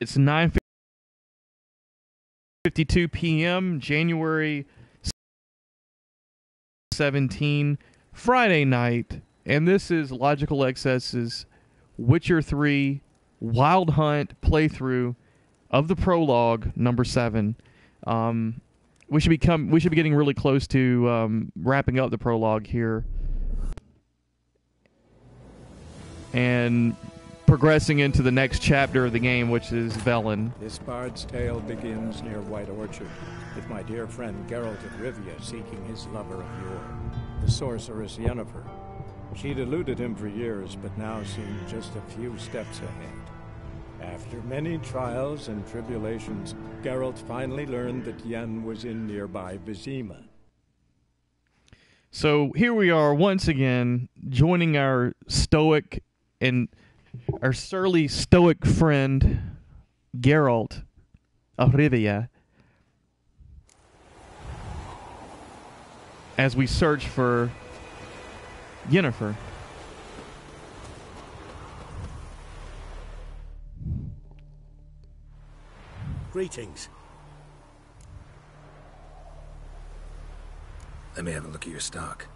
It's 9:52 p.m. January 17, Friday night, and this is Logical Excess's Witcher 3 Wild Hunt playthrough of the prologue number 7. We should be getting really close to wrapping up the prologue here and progressing into the next chapter of the game, which is Velen. This bard's tale begins near White Orchard, with my dear friend Geralt of Rivia seeking his lover of yore, the sorceress Yennefer. She'd eluded him for years, but now seemed just a few steps ahead. After many trials and tribulations, Geralt finally learned that Yen was in nearby Vizima. So here we are once again, joining our stoic and our surly stoic friend Geralt of Rivia as we search for Yennefer. Greetings. Let me have a look at your stock.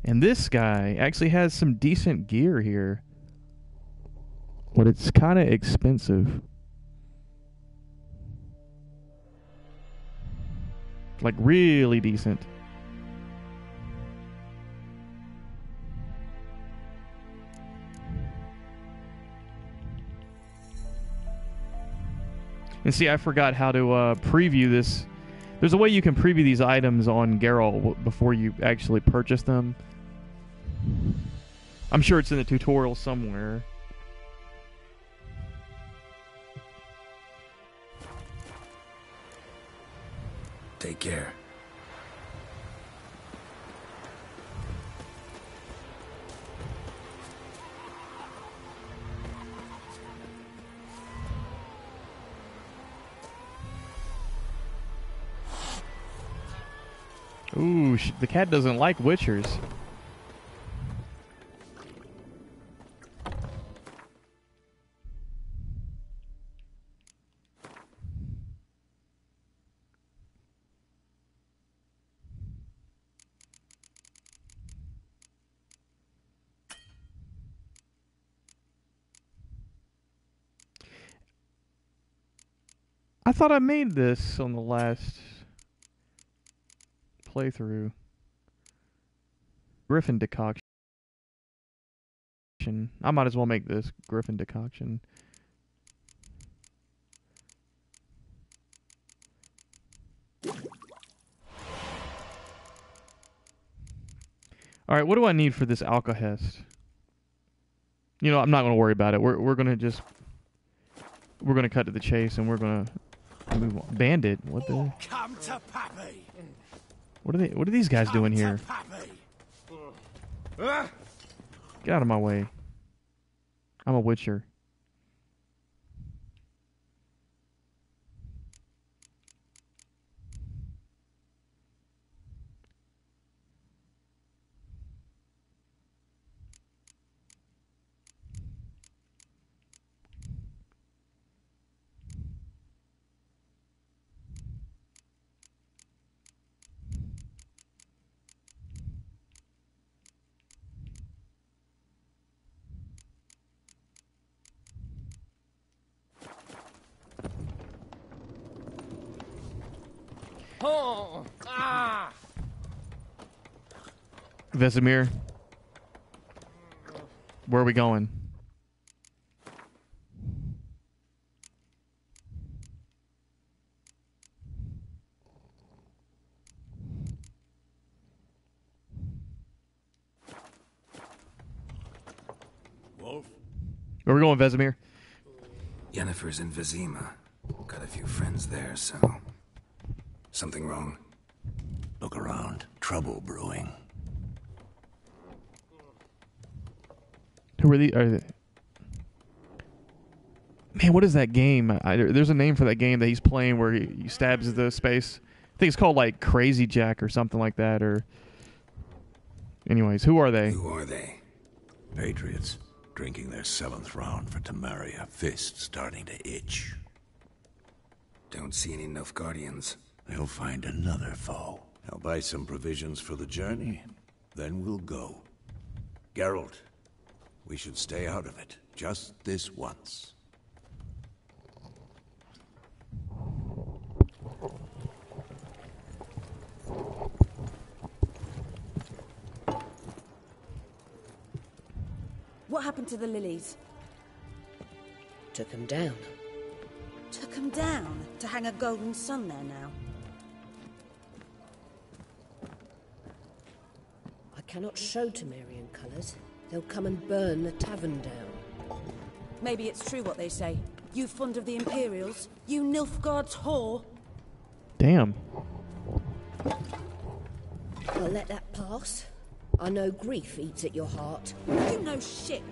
And this guy actually has some decent gear here, but it's kind of expensive. Like really decent. And see, I forgot how to preview this. There's a way you can preview these items on Geralt before you actually purchase them. I'm sure it's in the tutorial somewhere. Take care. Ooh, the cat doesn't like witchers. I thought I made this on the last playthrough. Griffin decoction. I might as well make this Griffin decoction. Alright, what do I need for this Alkahest? You know, I'm not going to worry about it. We're going to cut to the chase and we're going to move on. Bandit? What the? Come to Pappy. What are these guys doing here? Get out of my way. I'm a witcher. Oh, ah. Vesemir, where are we going? Wolf? Where are we going, Vesemir? Yennefer's in Vizima. Got a few friends there, so... Something wrong? Look around. Trouble brewing. Who are they? Man, what is that game? There's a name for that game that he's playing where he stabs the space. I think it's called like Crazy Jack or something like that, or Anyways, who are they? Who are they? Patriots, drinking their 7th round for Tamaria, fist starting to itch. Don't see any Nilfgaardians. They'll find another foe. I'll buy some provisions for the journey, then we'll go. Geralt, we should stay out of it, just this once. What happened to the lilies? Took them down. Took them down to hang a golden sun there now. I cannot show Temerian colours. They'll come and burn the tavern down. Maybe it's true what they say. You fond of the Imperials? You Nilfgaard's whore? Damn. I'll let that pass. I know grief eats at your heart. You know shit.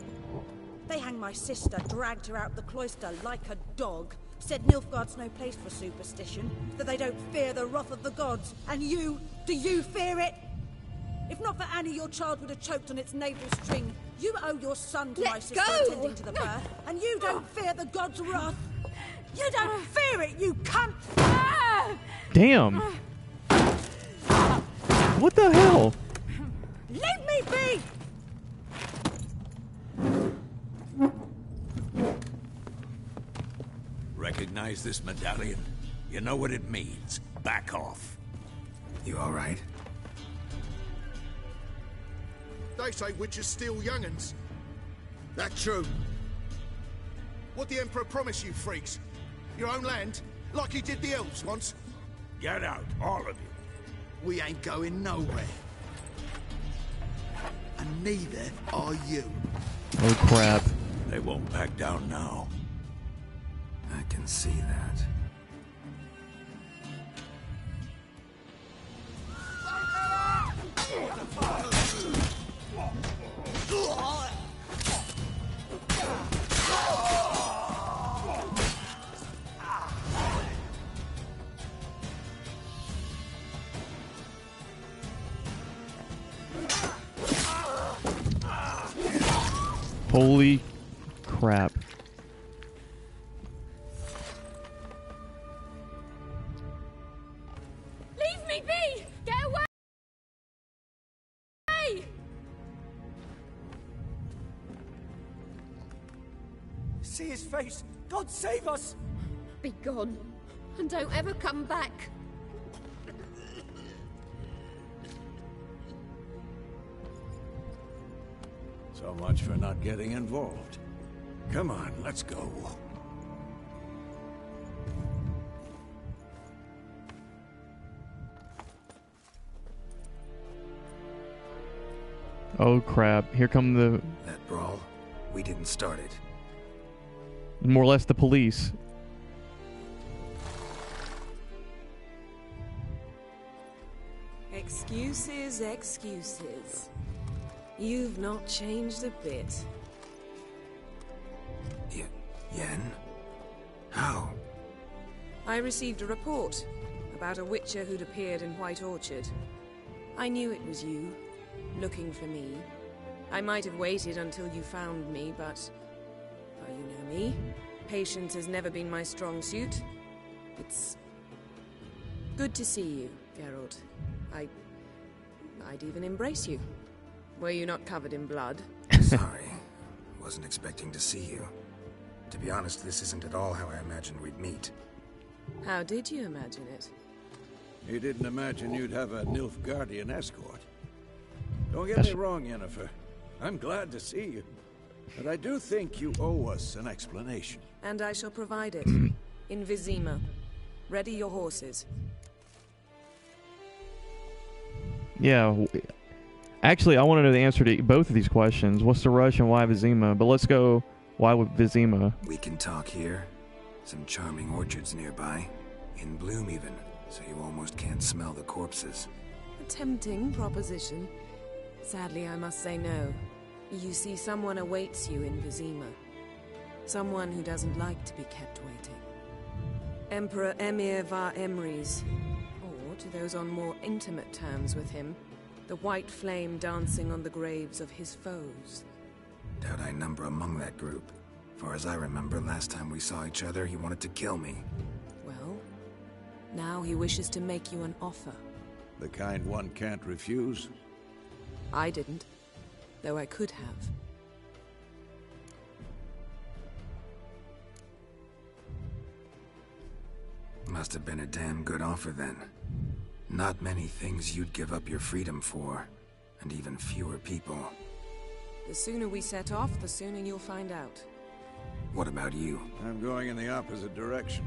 They hanged my sister, dragged her out the cloister like a dog. Said Nilfgaard's no place for superstition, that they don't fear the wrath of the gods. And you, do you fear it? If not for Annie, your child would have choked on its navel string. You owe your son to my sister attending to the birth, and you don't fear the gods' wrath. You don't fear it, you cunt! Damn. What the hell? Leave me be! Recognize this medallion? You know what it means. Back off. You all right? They say witches steal young'uns. That true? What the Emperor promised you freaks? Your own land? Like he did the elves once? Get out, all of you. We ain't going nowhere. And neither are you. Oh crap. They won't back down now. I can see that. Holy crap. Leave me be! Get away! See his face! God save us! Be gone, and don't ever come back. So much for not getting involved. Come on, let's go. Oh crap. Here come the, That brawl, we didn't start it. more or less the police. Excuses, excuses. You've not changed a bit. Yen? How? I received a report about a witcher who'd appeared in White Orchard. I knew it was you, looking for me. I might have waited until you found me, but... well, you know me. Patience has never been my strong suit. It's... good to see you, Geralt. I'd even embrace you. Were you not covered in blood? Sorry. Wasn't expecting to see you. To be honest, this isn't at all how I imagined we'd meet. How did you imagine it? You didn't imagine you'd have a Nilfgaardian escort. Don't get me wrong, Yennefer. I'm glad to see you. But I do think you owe us an explanation. And I shall provide it. In Vizima. Ready your horses. Yeah. Actually, I want to know the answer to both of these questions. What's the rush and why Vizima? But let's go, why with Vizima? We can talk here. Some charming orchards nearby. In bloom even, so you almost can't smell the corpses. A tempting proposition. Sadly, I must say no. You see, someone awaits you in Vizima. Someone who doesn't like to be kept waiting. Emperor Emir var Emrys. Or, to those on more intimate terms with him, The white flame dancing on the graves of his foes. Doubt I number among that group. Far as I remember, last time we saw each other, he wanted to kill me. Well, now he wishes to make you an offer. The kind one can't refuse? I didn't, though I could have. Must have been a damn good offer then. Not many things you'd give up your freedom for, and even fewer people. The sooner we set off, the sooner you'll find out. What about you? I'm going in the opposite direction.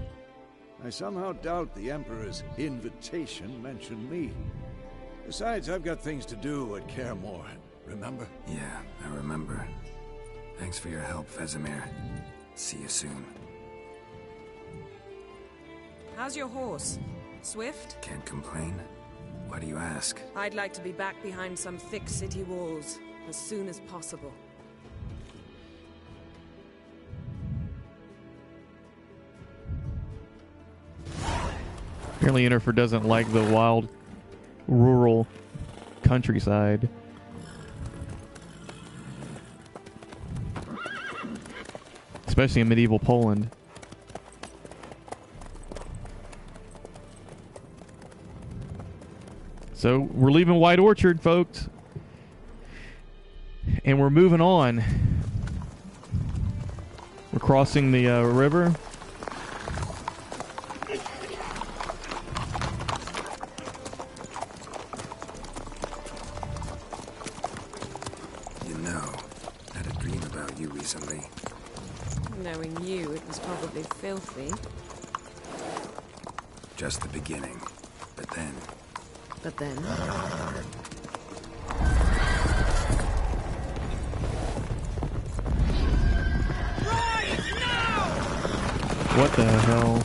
I somehow doubt the Emperor's invitation mentioned me. Besides, I've got things to do at Kaer Morhen, remember? Yeah, I remember. Thanks for your help, Vesemir. See you soon. How's your horse? Swift? Can't complain. Why do you ask? I'd like to be back behind some thick city walls as soon as possible. Apparently Yennefer doesn't like the wild, rural countryside. Especially in medieval Poland. So we're leaving White Orchard, folks. And we're moving on. We're crossing the river. You know, I had a dream about you recently. Knowing you, it was probably filthy. Just the beginning. But then... But then... What the hell?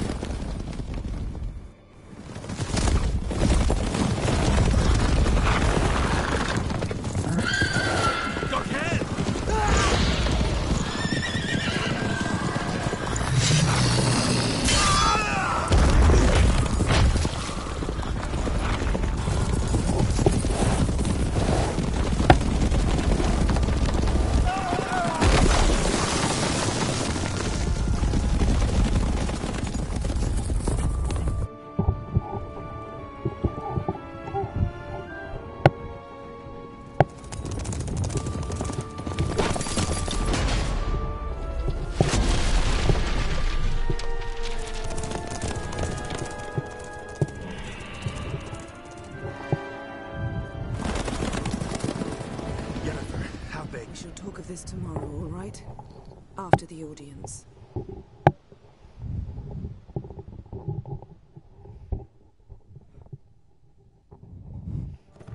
Tomorrow, all right? After the audience.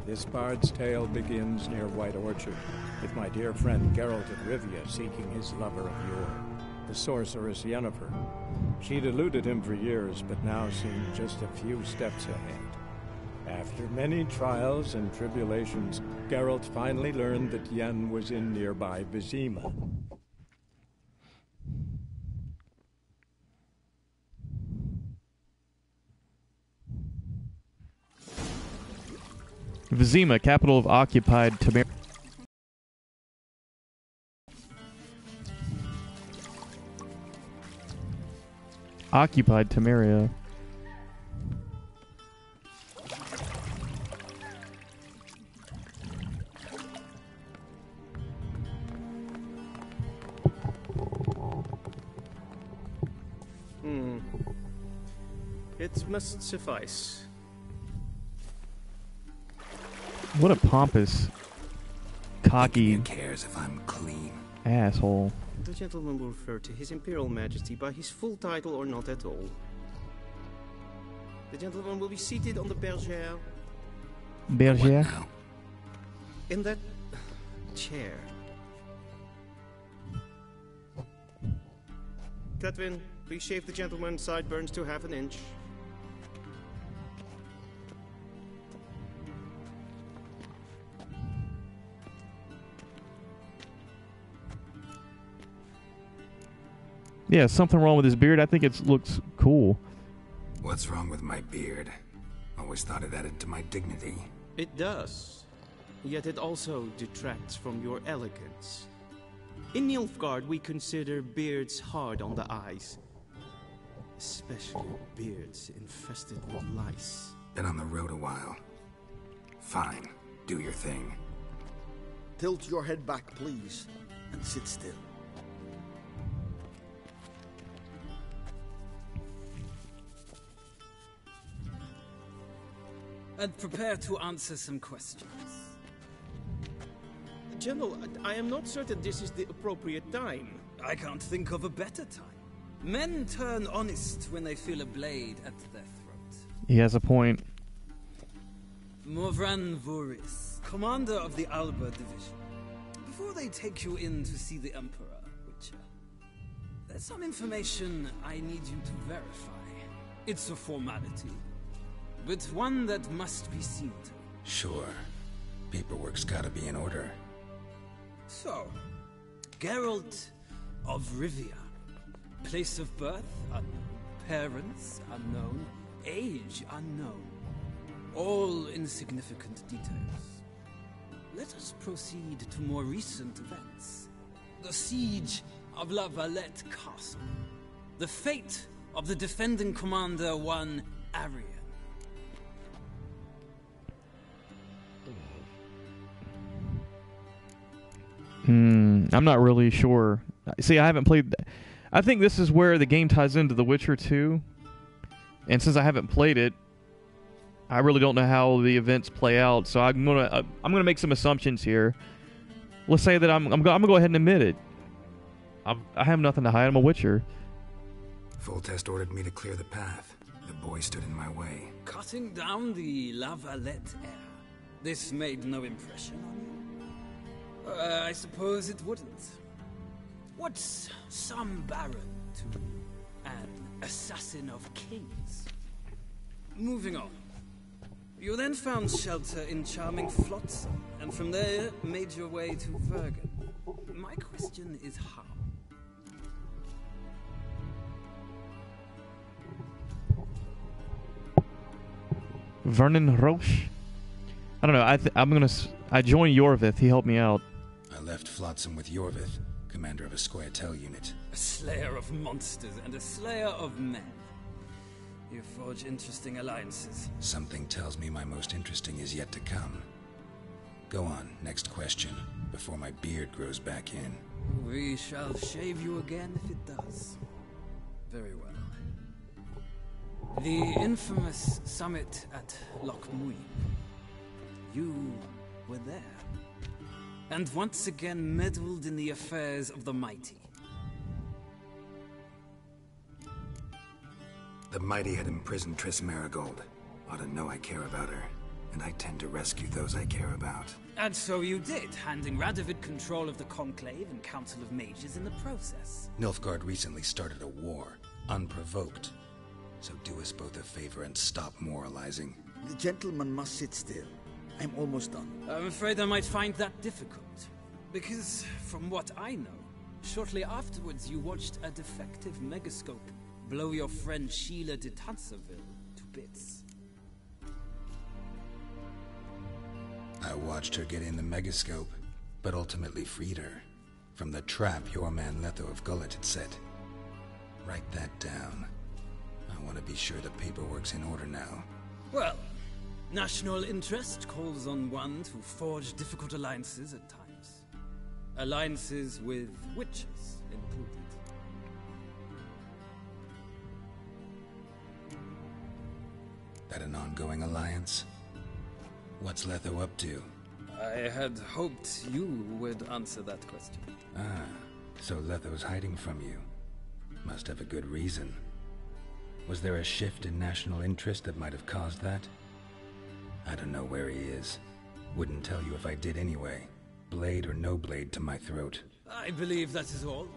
This bard's tale begins near White Orchard, with my dear friend Geralt of Rivia seeking his lover of yore, the sorceress Yennefer. She'd eluded him for years, but now seemed just a few steps ahead. After many trials and tribulations, Geralt finally learned that Yen was in nearby Vizima. Vizima, capital of occupied Temeria. Occupied Temeria. It must suffice. What a pompous, cocky Who cares if I'm clean? asshole. The gentleman will refer to His Imperial Majesty by his full title or not at all. The gentleman will be seated on the bergère. Bergère? In that chair. Cletwin, please shave the gentleman's sideburns to half an inch. Yeah, something wrong with his beard. I think it looks cool. What's wrong with my beard? Always thought it added to my dignity. It does. yet it also detracts from your elegance. In Nilfgaard, we consider beards hard on the eyes. Especially beards infested with lice. Been on the road a while. Fine, do your thing. Tilt your head back, please, and sit still. And prepare to answer some questions. General, I am not certain this is the appropriate time. I can't think of a better time. Men turn honest when they feel a blade at their throat. He has a point. Morvran Voris, commander of the Alba Division. Before they take you in to see the Emperor, Witcher, there's some information I need you to verify. It's a formality, but one that must be seen to. Sure. Paperwork's gotta be in order. So, Geralt of Rivia. Place of birth, unknown. Parents, unknown. Age, unknown. All insignificant details. Let us proceed to more recent events. The siege of La Valette Castle. The fate of the defending commander, one Arian. I'm not really sure. See, I haven't played... I think this is where the game ties into The Witcher 2. And since I haven't played it, I really don't know how the events play out. So I'm gonna make some assumptions here. Let's say that I'm gonna go ahead and admit it. I have nothing to hide. I'm a Witcher. Foltest ordered me to clear the path. The boy stood in my way. Cutting down the La Valette heir. This made no impression on you? I suppose it wouldn't. What's some baron to an assassin of kings? Moving on. You then found shelter in charming Flotsam, and from there made your way to Vergen. My question is how? Vernon Roche? I don't know. I joined Yorvith. He helped me out. I left Flotsam with Yorvith, commander of a Squaretel unit. A slayer of monsters and a slayer of men. You forge interesting alliances. Something tells me my most interesting is yet to come. Go on, next question, before my beard grows back in. We shall shave you again if it does. Very well. The infamous summit at Loch Muir. You were there. And once again meddled in the affairs of the mighty. The mighty had imprisoned Triss Marigold. Ought to know I care about her, and I tend to rescue those I care about. And so you did, handing Radovid control of the Conclave and Council of Mages in the process. Nilfgaard recently started a war, unprovoked. So do us both a favor and stop moralizing. The gentleman must sit still. I'm almost done. I'm afraid I might find that difficult. Because, from what I know, shortly afterwards you watched a defective megascope blow your friend Sheila de Tanserville to bits. I watched her get in the megascope, but ultimately freed her from the trap your man Letho of Gullet had set. Write that down. I want to be sure the paperwork's in order now. Well, national interest calls on one to forge difficult alliances at times. Alliances with witches included. That an ongoing alliance? What's Letho up to? I had hoped you would answer that question. Ah, so Letho's hiding from you. Must have a good reason. Was there a shift in national interest that might have caused that? I don't know where he is. Wouldn't tell you if I did anyway. Blade or no blade to my throat. I believe that is all.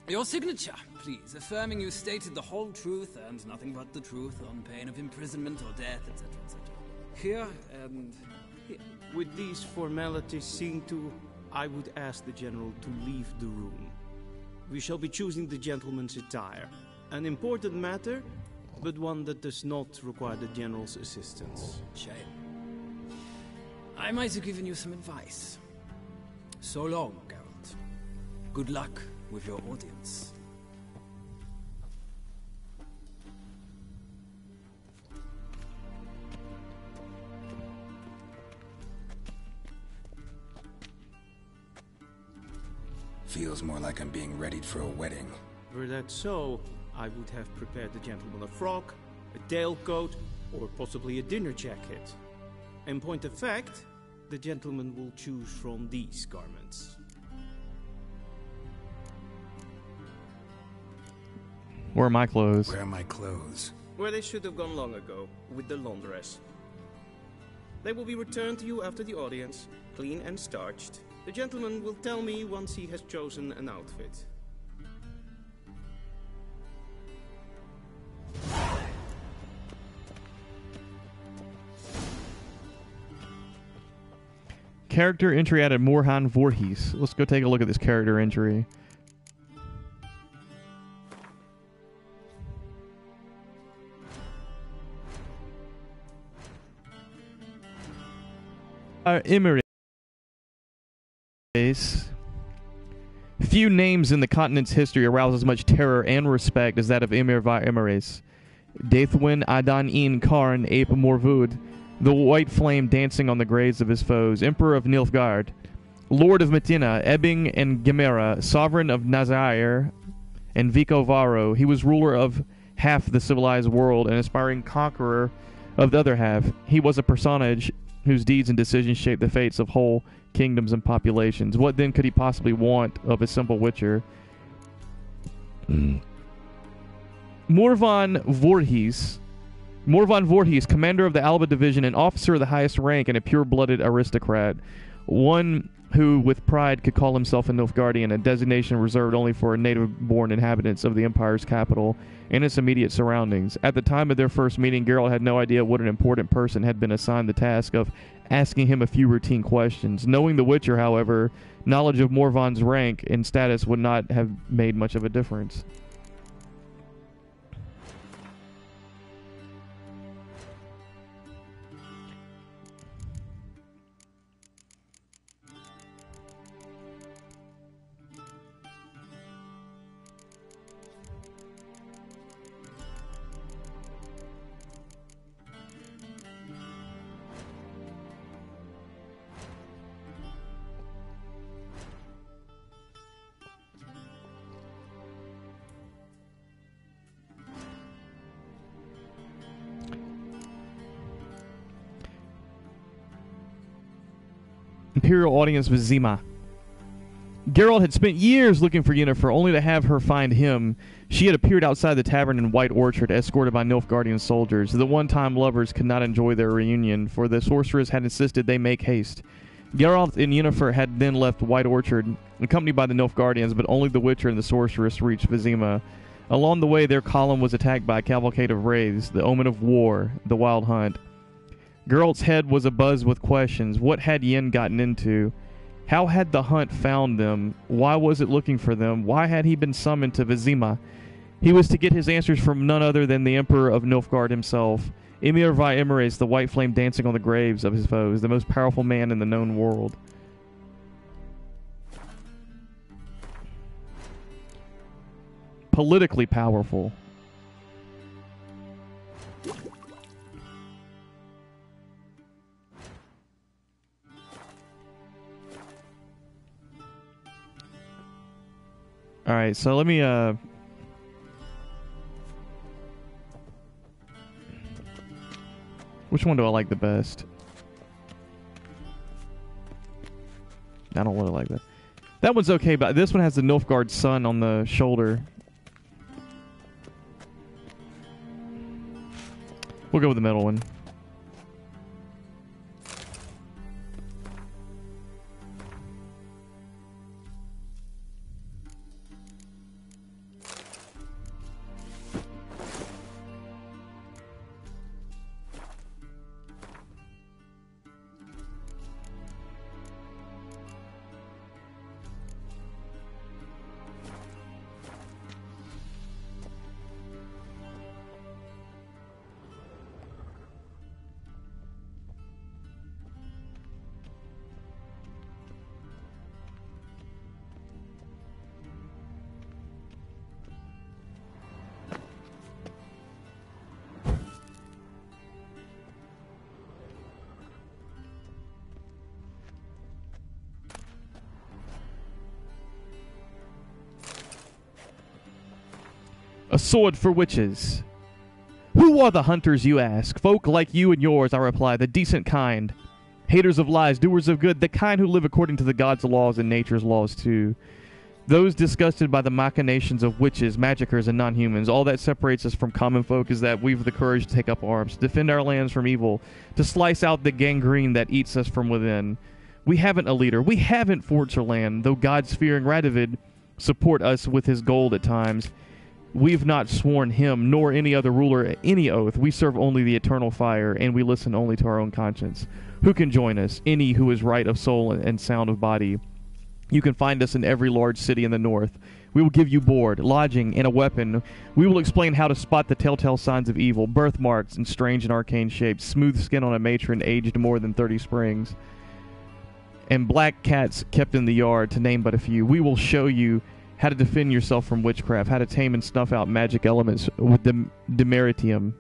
Your signature, please, affirming you stated the whole truth and nothing but the truth on pain of imprisonment or death, etc., etc. Here and here. With these formalities seen to, I would ask the General to leave the room. We shall be choosing the gentleman's attire. An important matter, but one that does not require the General's assistance. Shame. I might have given you some advice. So long, Geralt. Good luck with your audience. Feels more like I'm being readied for a wedding. Were that so, I would have prepared the gentleman a frock, a tailcoat, or possibly a dinner jacket. In point of fact, the gentleman will choose from these garments. Where are my clothes? Where are my clothes? Where they should have gone long ago, with the laundress. They will be returned to you after the audience, clean and starched. The gentleman will tell me once he has chosen an outfit. Character entry added Morhan Voorhees. Let's go take a look at this character entry. Emirates. Few names in the continent's history arouse as much terror and respect as that of Emir va Emirates. Daithwin Adan in Karn Ape Morvud, the white flame dancing on the graves of his foes, Emperor of Nilfgaard, Lord of Metina, Ebbing and Gemera, Sovereign of Nazair and Vico Varo. He was ruler of half the civilized world and aspiring conqueror of the other half. He was a personage whose deeds and decisions shaped the fates of whole kingdoms and populations. What then could he possibly want of a simple witcher? Morvan Voorhees, commander of the Alba Division, an officer of the highest rank and a pure-blooded aristocrat. One who, with pride, could call himself a Nilfgaardian, a designation reserved only for native-born inhabitants of the Empire's capital and its immediate surroundings. At the time of their first meeting, Geralt had no idea what an important person had been assigned the task of asking him a few routine questions. Knowing the Witcher, however, knowledge of Morvan's rank and status would not have made much of a difference. Imperial audience with Zima. Geralt had spent years looking for Yennefer, only to have her find him. She had appeared outside the tavern in White Orchard, escorted by Nilfgaardian soldiers. The one-time lovers could not enjoy their reunion, for the sorceress had insisted they make haste. Geralt and Yennefer had then left White Orchard, accompanied by the Nilfgaardians, but only the Witcher and the sorceress reached Vizima. Along the way, their column was attacked by a cavalcade of wraiths, the omen of war, the Wild Hunt. Geralt's head was abuzz with questions. What had Yen gotten into? How had the hunt found them? Why was it looking for them? Why had he been summoned to Vizima? He was to get his answers from none other than the Emperor of Nilfgaard himself, Emir va Emirates, the white flame dancing on the graves of his foes, the most powerful man in the known world. Politically powerful. Alright, so let me, which one do I like the best? I don't really like that. That one's okay, but this one has the Nilfgaard sun on the shoulder. We'll go with the middle one. A sword for witches. Who are the hunters, you ask? Folk like you and yours, I reply, the decent kind. Haters of lies, doers of good, the kind who live according to the gods' laws and nature's laws too. Those disgusted by the machinations of witches, magicers, and non-humans. All that separates us from common folk is that we've the courage to take up arms, to defend our lands from evil, to slice out the gangrene that eats us from within. We haven't a leader. We haven't forts or land, though God's fearing Radovid support us with his gold at times. We've not sworn him, nor any other ruler, any oath. We serve only the eternal fire, and we listen only to our own conscience. Who can join us? Any who is right of soul and sound of body. You can find us in every large city in the north. We will give you board, lodging, and a weapon. We will explain how to spot the telltale signs of evil, birthmarks in strange and arcane shapes, smooth skin on a matron aged more than 30 springs, and black cats kept in the yard, to name but a few. We will show you how to defend yourself from witchcraft, how to tame and snuff out magic elements with Demeritium.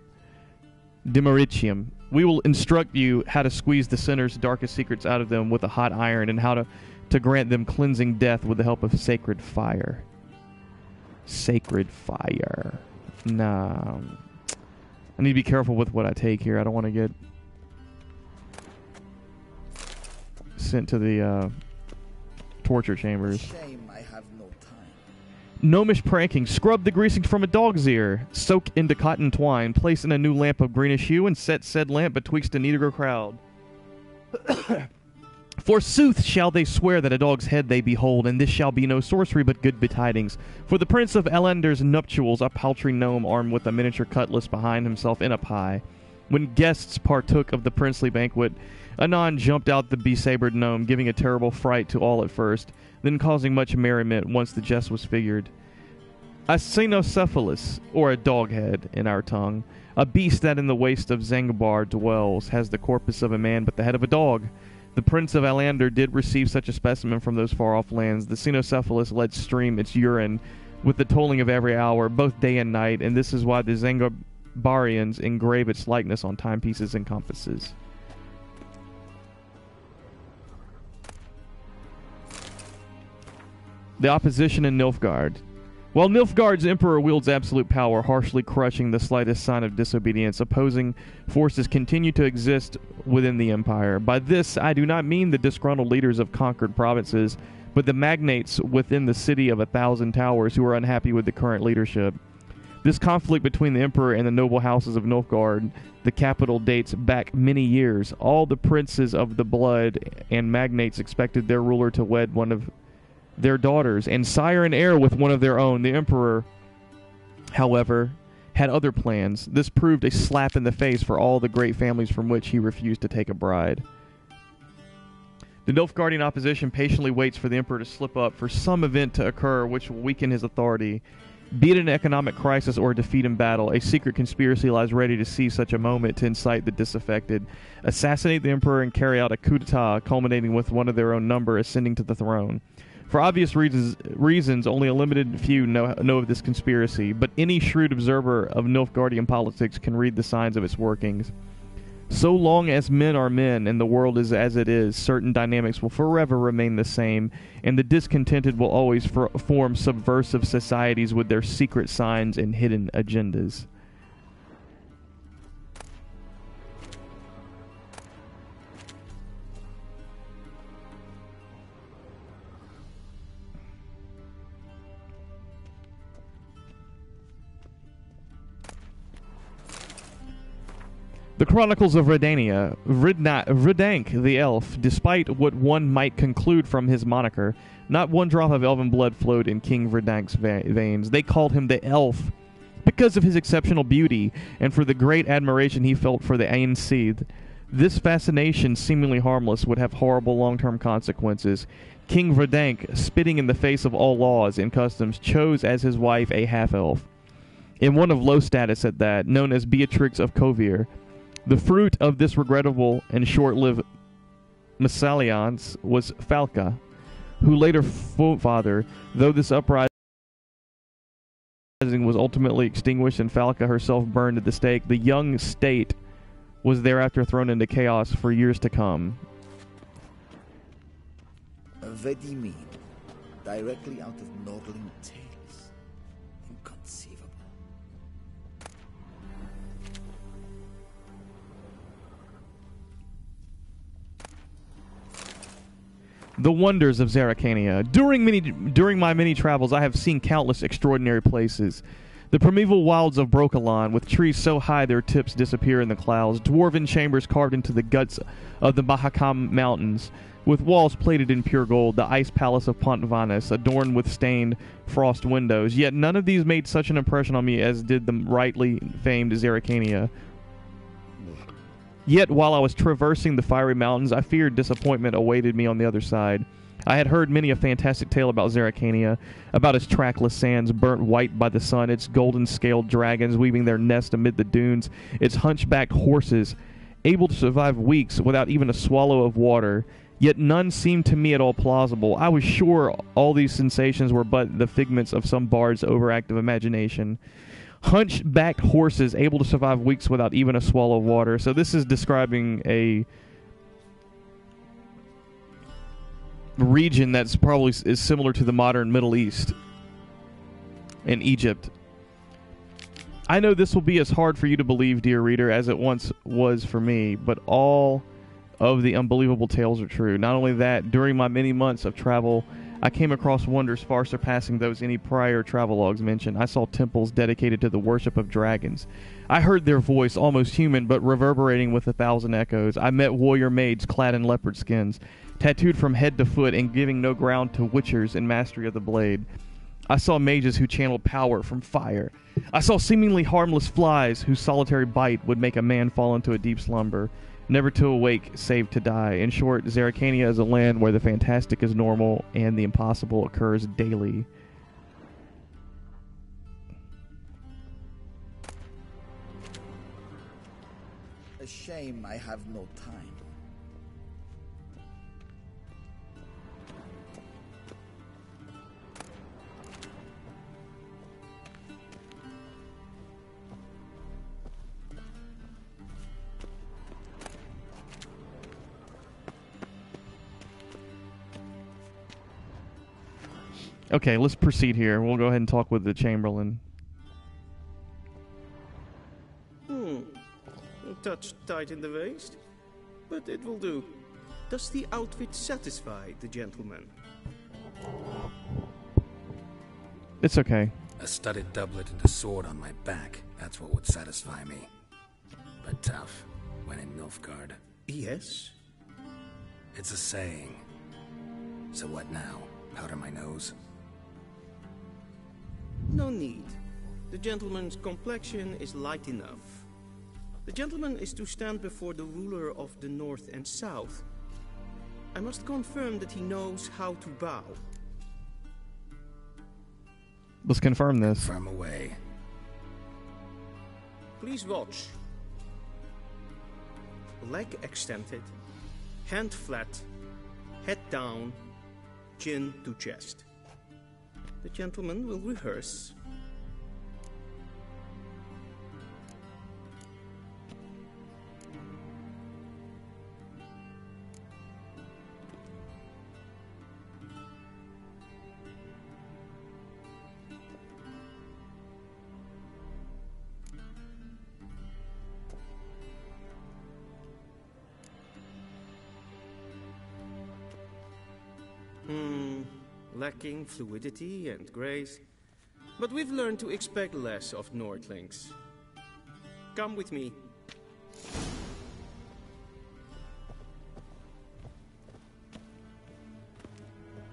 We will instruct you how to squeeze the sinner's darkest secrets out of them with a hot iron, and how to grant them cleansing death with the help of sacred fire. Sacred fire. Nah. I need to be careful with what I take here. I don't want to get sent to the torture chambers. Shame I have no time. Gnomish pranking. Scrub the greasing from a dog's ear. Soak into cotton twine. Place in a new lamp of greenish hue, and set said lamp betwixt an eager crowd. Forsooth shall they swear that a dog's head they behold, and this shall be no sorcery but good betidings. For the Prince of Elander's nuptials, a paltry gnome armed with a miniature cutlass behind himself in a pie. When guests partook of the princely banquet, anon jumped out the besabred gnome, giving a terrible fright to all at first, then causing much merriment once the jest was figured. A cynocephalus, or a dog head in our tongue, a beast that in the waste of Zanzibar dwells, has the corpus of a man but the head of a dog. The Prince of Alander did receive such a specimen from those far-off lands. The cynocephalus let stream its urine with the tolling of every hour, both day and night, and this is why the Zangibarians engrave its likeness on timepieces and compasses. The opposition in Nilfgaard. While Nilfgaard's emperor wields absolute power, harshly crushing the slightest sign of disobedience, opposing forces continue to exist within the empire. By this, I do not mean the disgruntled leaders of conquered provinces, but the magnates within the city of 1,000 towers who are unhappy with the current leadership. This conflict between the emperor and the noble houses of Nilfgaard, the capital, dates back many years. All the princes of the blood and magnates expected their ruler to wed one of their daughters, and sire and heir with one of their own. The emperor, however, had other plans. This proved a slap in the face for all the great families from which he refused to take a bride. The Nilfgaardian opposition patiently waits for the emperor to slip up, for some event to occur which will weaken his authority. Be it an economic crisis or a defeat in battle, a secret conspiracy lies ready to seize such a moment to incite the disaffected, assassinate the emperor, and carry out a coup d'etat, culminating with one of their own number ascending to the throne. For obvious reasons, only a limited few know of this conspiracy, but any shrewd observer of Nilfgaardian politics can read the signs of its workings. So long as men are men and the world is as it is, certain dynamics will forever remain the same, and the discontented will always form subversive societies with their secret signs and hidden agendas. The Chronicles of Redania. Redank the elf, despite what one might conclude from his moniker, not one drop of elven blood flowed in King Verdank's veins. They called him the elf because of his exceptional beauty and for the great admiration he felt for the Ainseed. This fascination, seemingly harmless, would have horrible long-term consequences. King Verdank, spitting in the face of all laws and customs, chose as his wife a half-elf, and one of low status at that, known as Beatrix of Kovir. The fruit of this regrettable and short-lived mesalliance was Falca, who later father, though this uprising was ultimately extinguished and Falca herself burned at the stake, the young state was thereafter thrown into chaos for years to come. Vedimid, directly out of Nordling tales. Inconceivable. The wonders of Zerrikania. During my many travels, I have seen countless extraordinary places. The primeval wilds of Brocalan, with trees so high their tips disappear in the clouds, dwarven chambers carved into the guts of the Mahakam Mountains, with walls plated in pure gold, the ice palace of Pontvanis, adorned with stained frost windows. Yet none of these made such an impression on me as did the rightly famed Zerrikania. Yet while I was traversing the fiery mountains, I feared disappointment awaited me on the other side. I had heard many a fantastic tale about Zerrikania, about its trackless sands burnt white by the sun, its golden-scaled dragons weaving their nest amid the dunes, its hunchbacked horses, able to survive weeks without even a swallow of water. Yet none seemed to me at all plausible. I was sure all these sensations were but the figments of some bard's overactive imagination. Hunchbacked horses able to survive weeks without even a swallow of water. So this is describing a region that's probably is similar to the modern Middle East and Egypt. I know this will be as hard for you to believe, dear reader, as it once was for me, but all of the unbelievable tales are true. Not only that, during my many months of travel, I came across wonders far surpassing those any prior travelogues mentioned. I saw temples dedicated to the worship of dragons. I heard their voice, almost human, but reverberating with 1,000 echoes. I met warrior maids clad in leopard skins, tattooed from head to foot and giving no ground to witchers in mastery of the blade. I saw mages who channeled power from fire. I saw seemingly harmless flies whose solitary bite would make a man fall into a deep slumber, never to awake save to die. In short, Zerrikania is a land where the fantastic is normal and the impossible occurs daily. A shame I have no time. Okay, let's proceed here. We'll go ahead and talk with the Chamberlain. A touch tight in the waist, but it will do. Does the outfit satisfy the gentleman? It's okay. A studded doublet and a sword on my back, that's what would satisfy me. But tough, when in Nilfgaard. Yes? It's a saying. So what now? Powder my nose? No need. The gentleman's complexion is light enough. The gentleman is to stand before the ruler of the North and South. I must confirm that he knows how to bow. Let's confirm this. Confirm away. Please watch. Leg extended, hand flat, head down, chin to chest. The gentleman will rehearse. Lacking fluidity and grace, but we've learned to expect less of Nordlings. Come with me.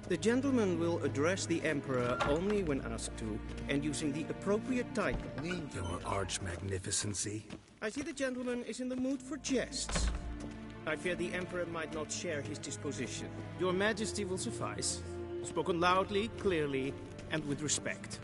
The gentleman will address the Emperor only when asked to, and using the appropriate type. Your arch-magnificency. I see the gentleman is in the mood for jests. I fear the Emperor might not share his disposition. Your Majesty will suffice. Spoken loudly, clearly, and with respect.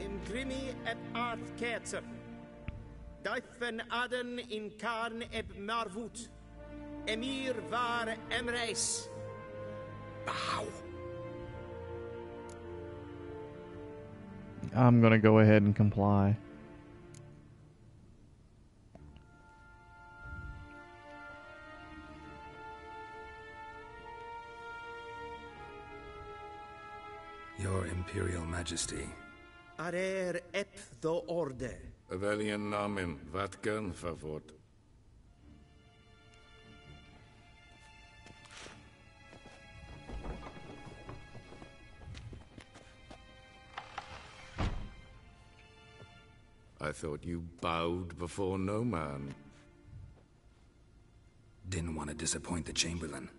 Imgrimi eb art ketzer. Daifen aden in karn eb marvut. Emir var Emreis. Bow. I'm going to go ahead and comply. Your Imperial Majesty. Arer ep the orde. Welchen Namen, wat gern verwort? I thought you bowed before no man. Didn't want to disappoint the Chamberlain.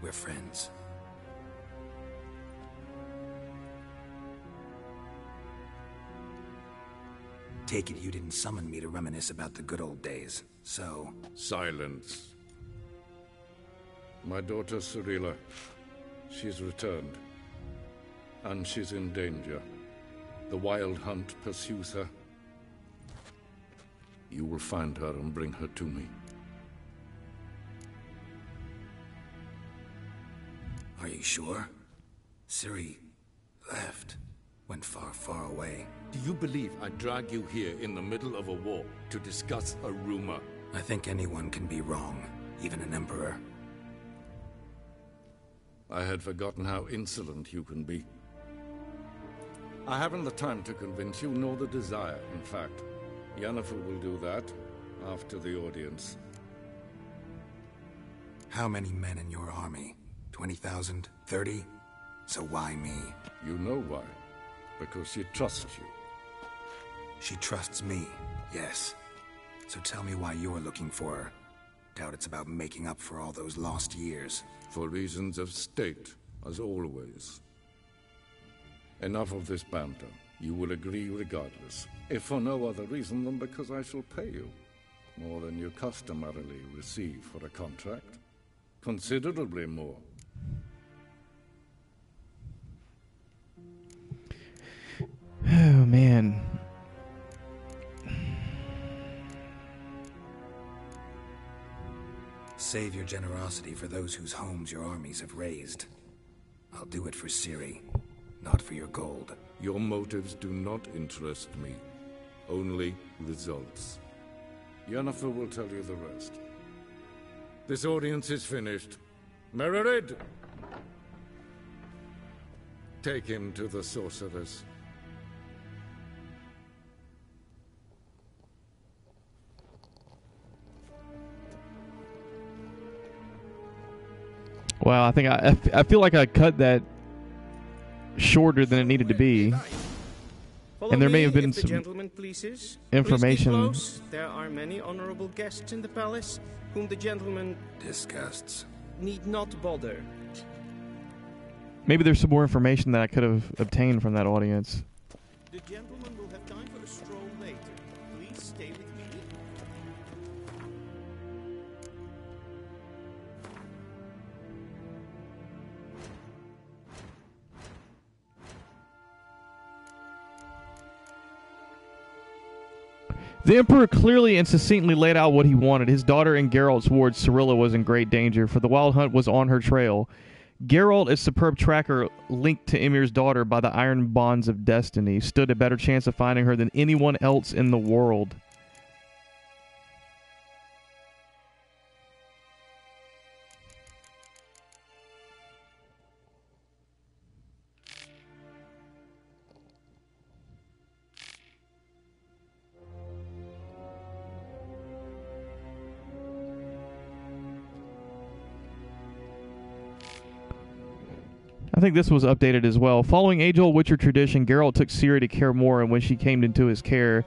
We're friends. Take it you didn't summon me to reminisce about the good old days, so... Silence. My daughter Cirilla, she's returned. And she's in danger. The Wild Hunt pursues her. You will find her and bring her to me. Are you sure? Ciri left. Went far, far away. Do you believe I drag you here in the middle of a war to discuss a rumor? I think anyone can be wrong, even an emperor. I had forgotten how insolent you can be. I haven't the time to convince you, nor the desire, in fact. Yennefer will do that after the audience. How many men in your army? 20,000? 30? So why me? You know why. Because she trusts you. She trusts me, yes. So tell me why you're looking for her. Doubt it's about making up for all those lost years. For reasons of state, as always. Enough of this banter. You will agree regardless. If for no other reason than because I shall pay you. More than you customarily receive for a contract. Considerably more. Oh, man. Save your generosity for those whose homes your armies have razed. I'll do it for Ciri, not for your gold. Your motives do not interest me. Only results. Yennefer will tell you the rest. This audience is finished. Mererid! Take him to the sorceress. Wow, I think I feel like I cut that shorter than it needed to be. And there may have been some information. Please keep close. There are many honorable guests in the palace, whom the gentleman disgusts. Need not bother. Maybe there's some more information that I could have obtained from that audience. The gentleman will have time for a stroll later. Please stay with me. The Emperor clearly and succinctly laid out what he wanted. His daughter and Geralt's ward, Cirilla, was in great danger, for the Wild Hunt was on her trail. Geralt, a superb tracker linked to Emir's daughter by the iron bonds of destiny, stood a better chance of finding her than anyone else in the world. I think this was updated as well. Following age-old Witcher tradition, Geralt took Ciri to Kaer Morhen when she came into his care.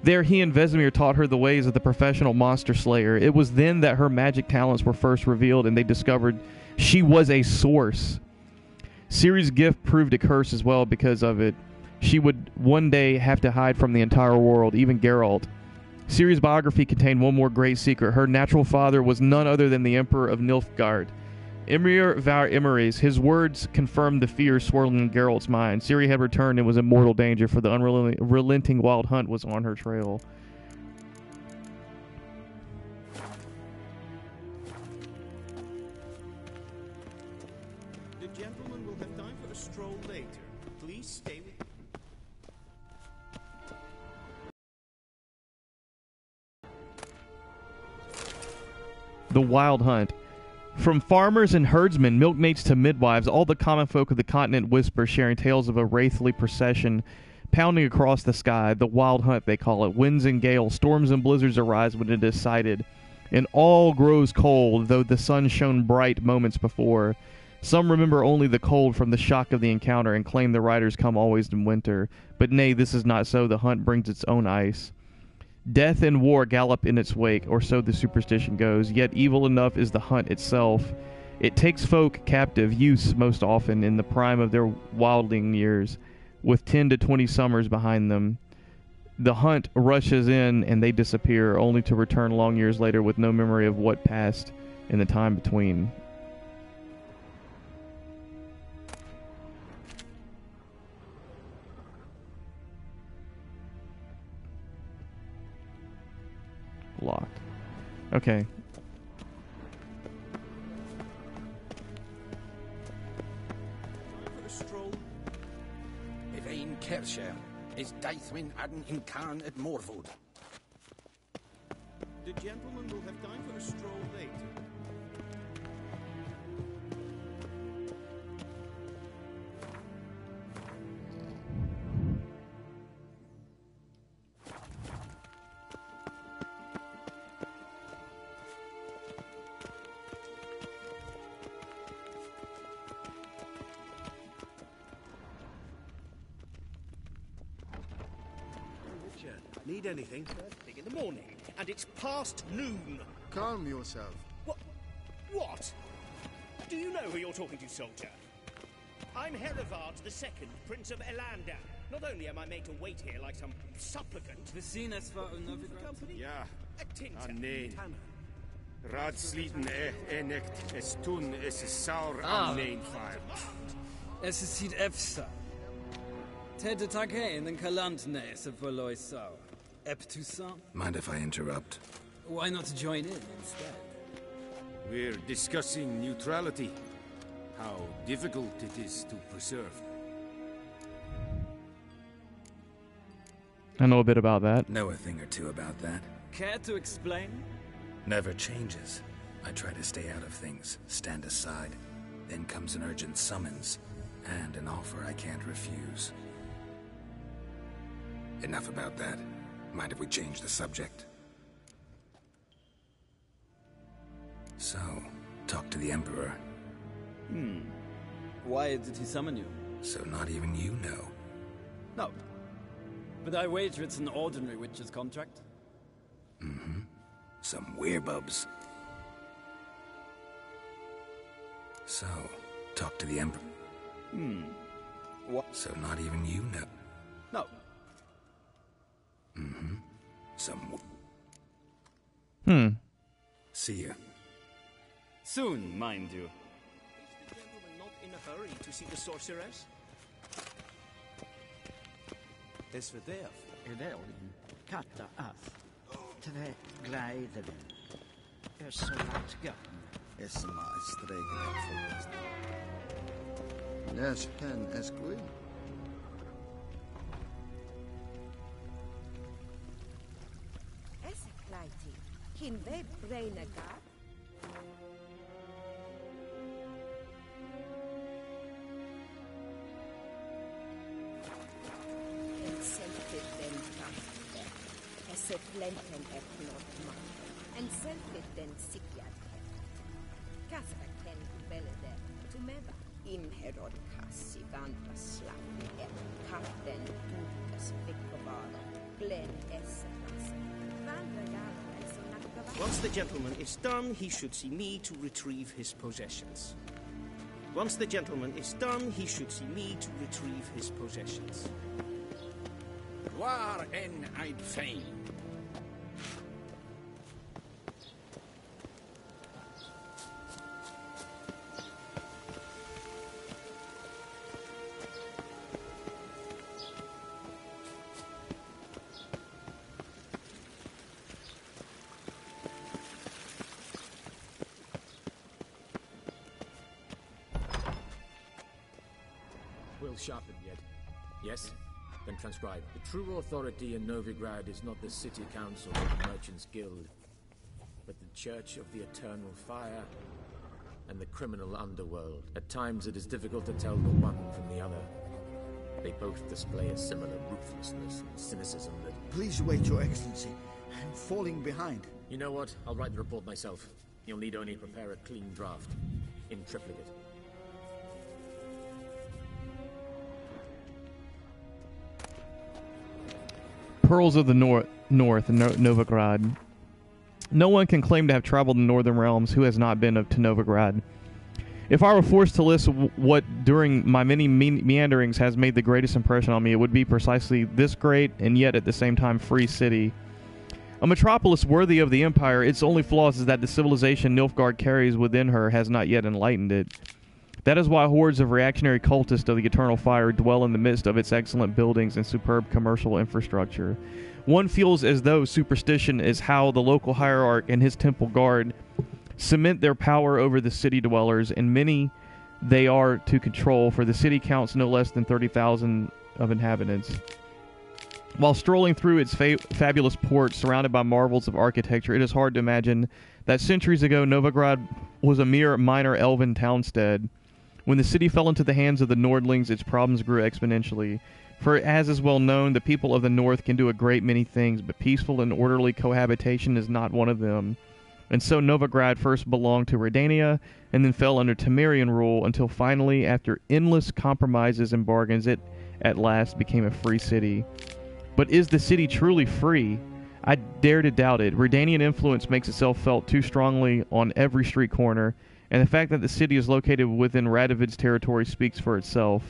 There, he and Vesemir taught her the ways of the professional monster slayer. It was then that her magic talents were first revealed, and they discovered she was a source. Ciri's gift proved a curse as well because of it. She would one day have to hide from the entire world, even Geralt. Ciri's biography contained one more great secret. Her natural father was none other than the Emperor of Nilfgaard. Emir var Emreis, his words confirmed the fear swirling in Geralt's mind. Ciri had returned and was in mortal danger, for the unrelenting Wild Hunt was on her trail. The gentleman will have time for a stroll later. Please stay with me. The Wild Hunt. From farmers and herdsmen, milkmaids to midwives, all the common folk of the continent whisper, sharing tales of a wraithly procession pounding across the sky. The wild hunt, they call it. Winds and gales, storms and blizzards arise when it is sighted, and all grows cold, though the sun shone bright moments before. Some remember only the cold from the shock of the encounter and claim the riders come always in winter. But nay, this is not so. The hunt brings its own ice. Death and war gallop in its wake, or so the superstition goes. Yet evil enough is the hunt itself. It takes folk captive, youths most often, in the prime of their wildling years, with 10 to 20 summers behind them. The hunt rushes in and they disappear, only to return long years later with no memory of what passed in the time between. Locked. Okay. Evain Kershire is Daithwin Adden in Khan at Morwood. The gentleman will have time for a stroll later. Need anything? First thing in the morning, and it's past noon. Calm yourself. What? Do you know who you're talking to, soldier? I'm Herivard II, Prince of Elander. Not only am I made to wait here like some supplicant... We zien es voor een company? Ja. Tinter. Nee. Raadsleden enicht es tun, es is saur nee fire. Es is ziet efsa. Tedde tak heen en kalant nese voor lois saur. Ep Toussaint? Mind if I interrupt? Why not join in instead? We're discussing neutrality. How difficult it is to preserve. I know a bit about that. Know a thing or two about that. Care to explain? Never changes. I try to stay out of things, stand aside. Then comes an urgent summons, and an offer I can't refuse. Enough about that. Mind if we change the subject? So, talk to the Emperor. Why did he summon you? So not even you know. No. But I wager it's an ordinary witch's contract. Mm-hmm. Some werebubs. So, talk to the Emperor. What? So not even you know. No. Mm-hmm. Some... See ya. Soon, mind you. Is the gentleman not in a hurry to see the sorceress? Es verderf evelin katta af. Tre gleideren. Så lätt gatten. Es maar stregen en volgast. Les pen esquil. Esseklaiti. Kin we braine gat? Blenden eknot man. En selfit den sikjat. Kaspa ken velede. Tumeva. Inherod kassi vanta slappi et katten tukas fikkovaro. Glen esselas. Once the gentleman is done, he should see me to retrieve his possessions. Once the gentleman is done, he should see me to retrieve his possessions. Waar en I'd fain. Will sharpened yet? Yes? Then transcribe. The true authority in Novigrad is not the city council or the merchants' guild, but the Church of the Eternal Fire and the criminal underworld. At times it is difficult to tell the one from the other. They both display a similar ruthlessness and cynicism that... Please wait, Your Excellency. I'm falling behind. You know what? I'll write the report myself. You'll need only prepare a clean draft. In triplicate. Pearls of the North, Novigrad. No one can claim to have traveled the Northern Realms who has not been to Novigrad. If I were forced to list what, during my many meanderings, has made the greatest impression on me, it would be precisely this great, and yet at the same time free city. A metropolis worthy of the Empire, its only flaw is that the civilization Nilfgaard carries within her has not yet enlightened it. That is why hordes of reactionary cultists of the Eternal Fire dwell in the midst of its excellent buildings and superb commercial infrastructure. One feels as though superstition is how the local hierarch and his temple guard cement their power over the city dwellers, and many they are to control, for the city counts no less than 30,000 of inhabitants. While strolling through its fabulous ports surrounded by marvels of architecture, it is hard to imagine that centuries ago Novigrad was a mere minor elven townstead. When the city fell into the hands of the Nordlings, its problems grew exponentially. For as is well known, the people of the North can do a great many things, but peaceful and orderly cohabitation is not one of them. And so Novigrad first belonged to Redania, and then fell under Temerian rule, until finally, after endless compromises and bargains, it at last became a free city. But is the city truly free? I dare to doubt it. Redanian influence makes itself felt too strongly on every street corner, and the fact that the city is located within Radovid's territory speaks for itself.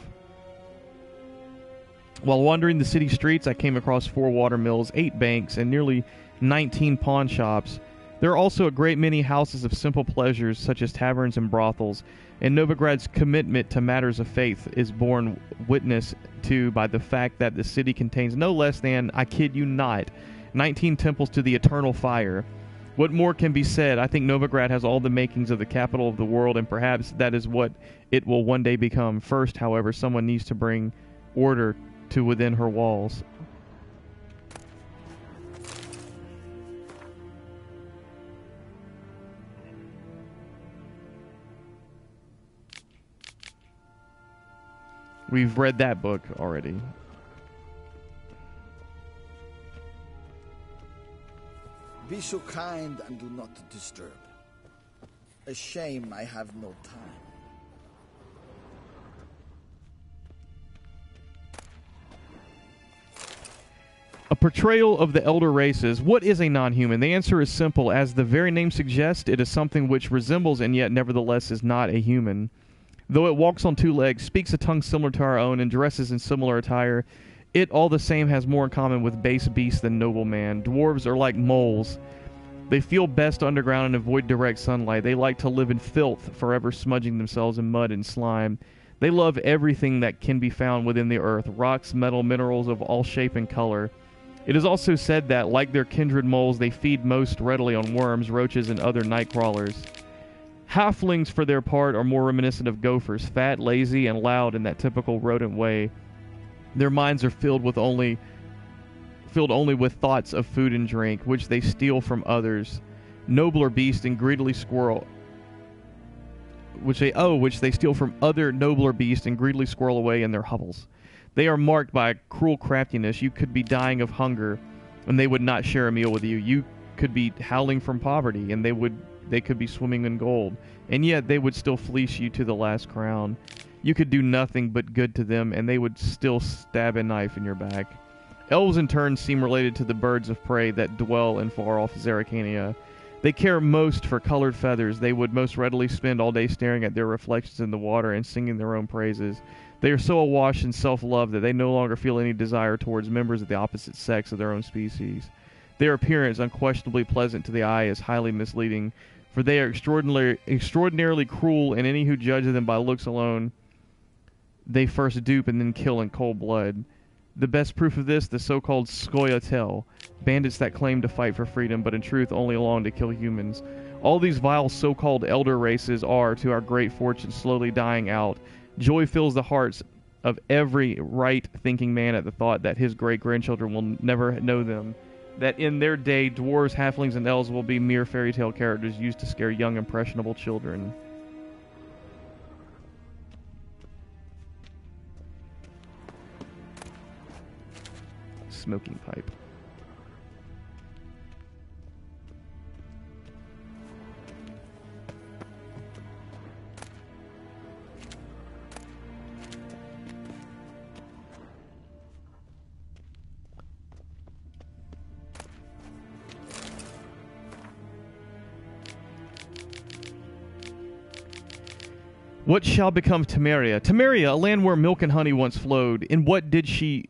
While wandering the city streets, I came across 4 water mills, 8 banks, and nearly 19 pawn shops. There are also a great many houses of simple pleasures, such as taverns and brothels, and Novigrad's commitment to matters of faith is borne witness to by the fact that the city contains no less than, I kid you not, 19 temples to the Eternal Fire. What more can be said? I think Novigrad has all the makings of the capital of the world, and perhaps that is what it will one day become. First, however, someone needs to bring order to within her walls. We've read that book already. Be so kind and do not disturb. A shame I have no time. A portrayal of the elder races. What is a non-human? The answer is simple. As the very name suggests, it is something which resembles and yet nevertheless is not a human. Though it walks on 2 legs, speaks a tongue similar to our own, and dresses in similar attire, it all the same has more in common with base beast than noble man. Dwarves are like moles. They feel best underground and avoid direct sunlight. They like to live in filth, forever smudging themselves in mud and slime. They love everything that can be found within the earth, rocks, metal, minerals of all shape and color. It is also said that, like their kindred moles, they feed most readily on worms, roaches, and other night crawlers. Halflings, for their part, are more reminiscent of gophers, fat, lazy, and loud in that typical rodent way. Their minds are filled only with thoughts of food and drink, which they steal from others. Nobler beasts and greedily squirrel, which they steal from other nobler beasts and greedily squirrel away in their hovels. They are marked by a cruel craftiness. You could be dying of hunger, and they would not share a meal with you. You could be howling from poverty, and they could be swimming in gold, and yet they would still fleece you to the last crown. You could do nothing but good to them, and they would still stab a knife in your back. Elves in turn seem related to the birds of prey that dwell in far-off Zerrikania. They care most for colored feathers. They would most readily spend all day staring at their reflections in the water and singing their own praises. They are so awash in self-love that they no longer feel any desire towards members of the opposite sex of their own species. Their appearance, unquestionably pleasant to the eye, is highly misleading, for they are extraordinarily cruel, and any who judge them by looks alone they first dupe and then kill in cold blood. The best proof of this, the so-called Scoia'tael, bandits that claim to fight for freedom, but in truth only long to kill humans. All these vile so-called elder races are, to our great fortune, slowly dying out. Joy fills the hearts of every right-thinking man at the thought that his great-grandchildren will never know them, that in their day dwarves, halflings, and elves will be mere fairy tale characters used to scare young, impressionable children. smoking pipe. What shall become Temeria? Temeria, a land where milk and honey once flowed. In what did she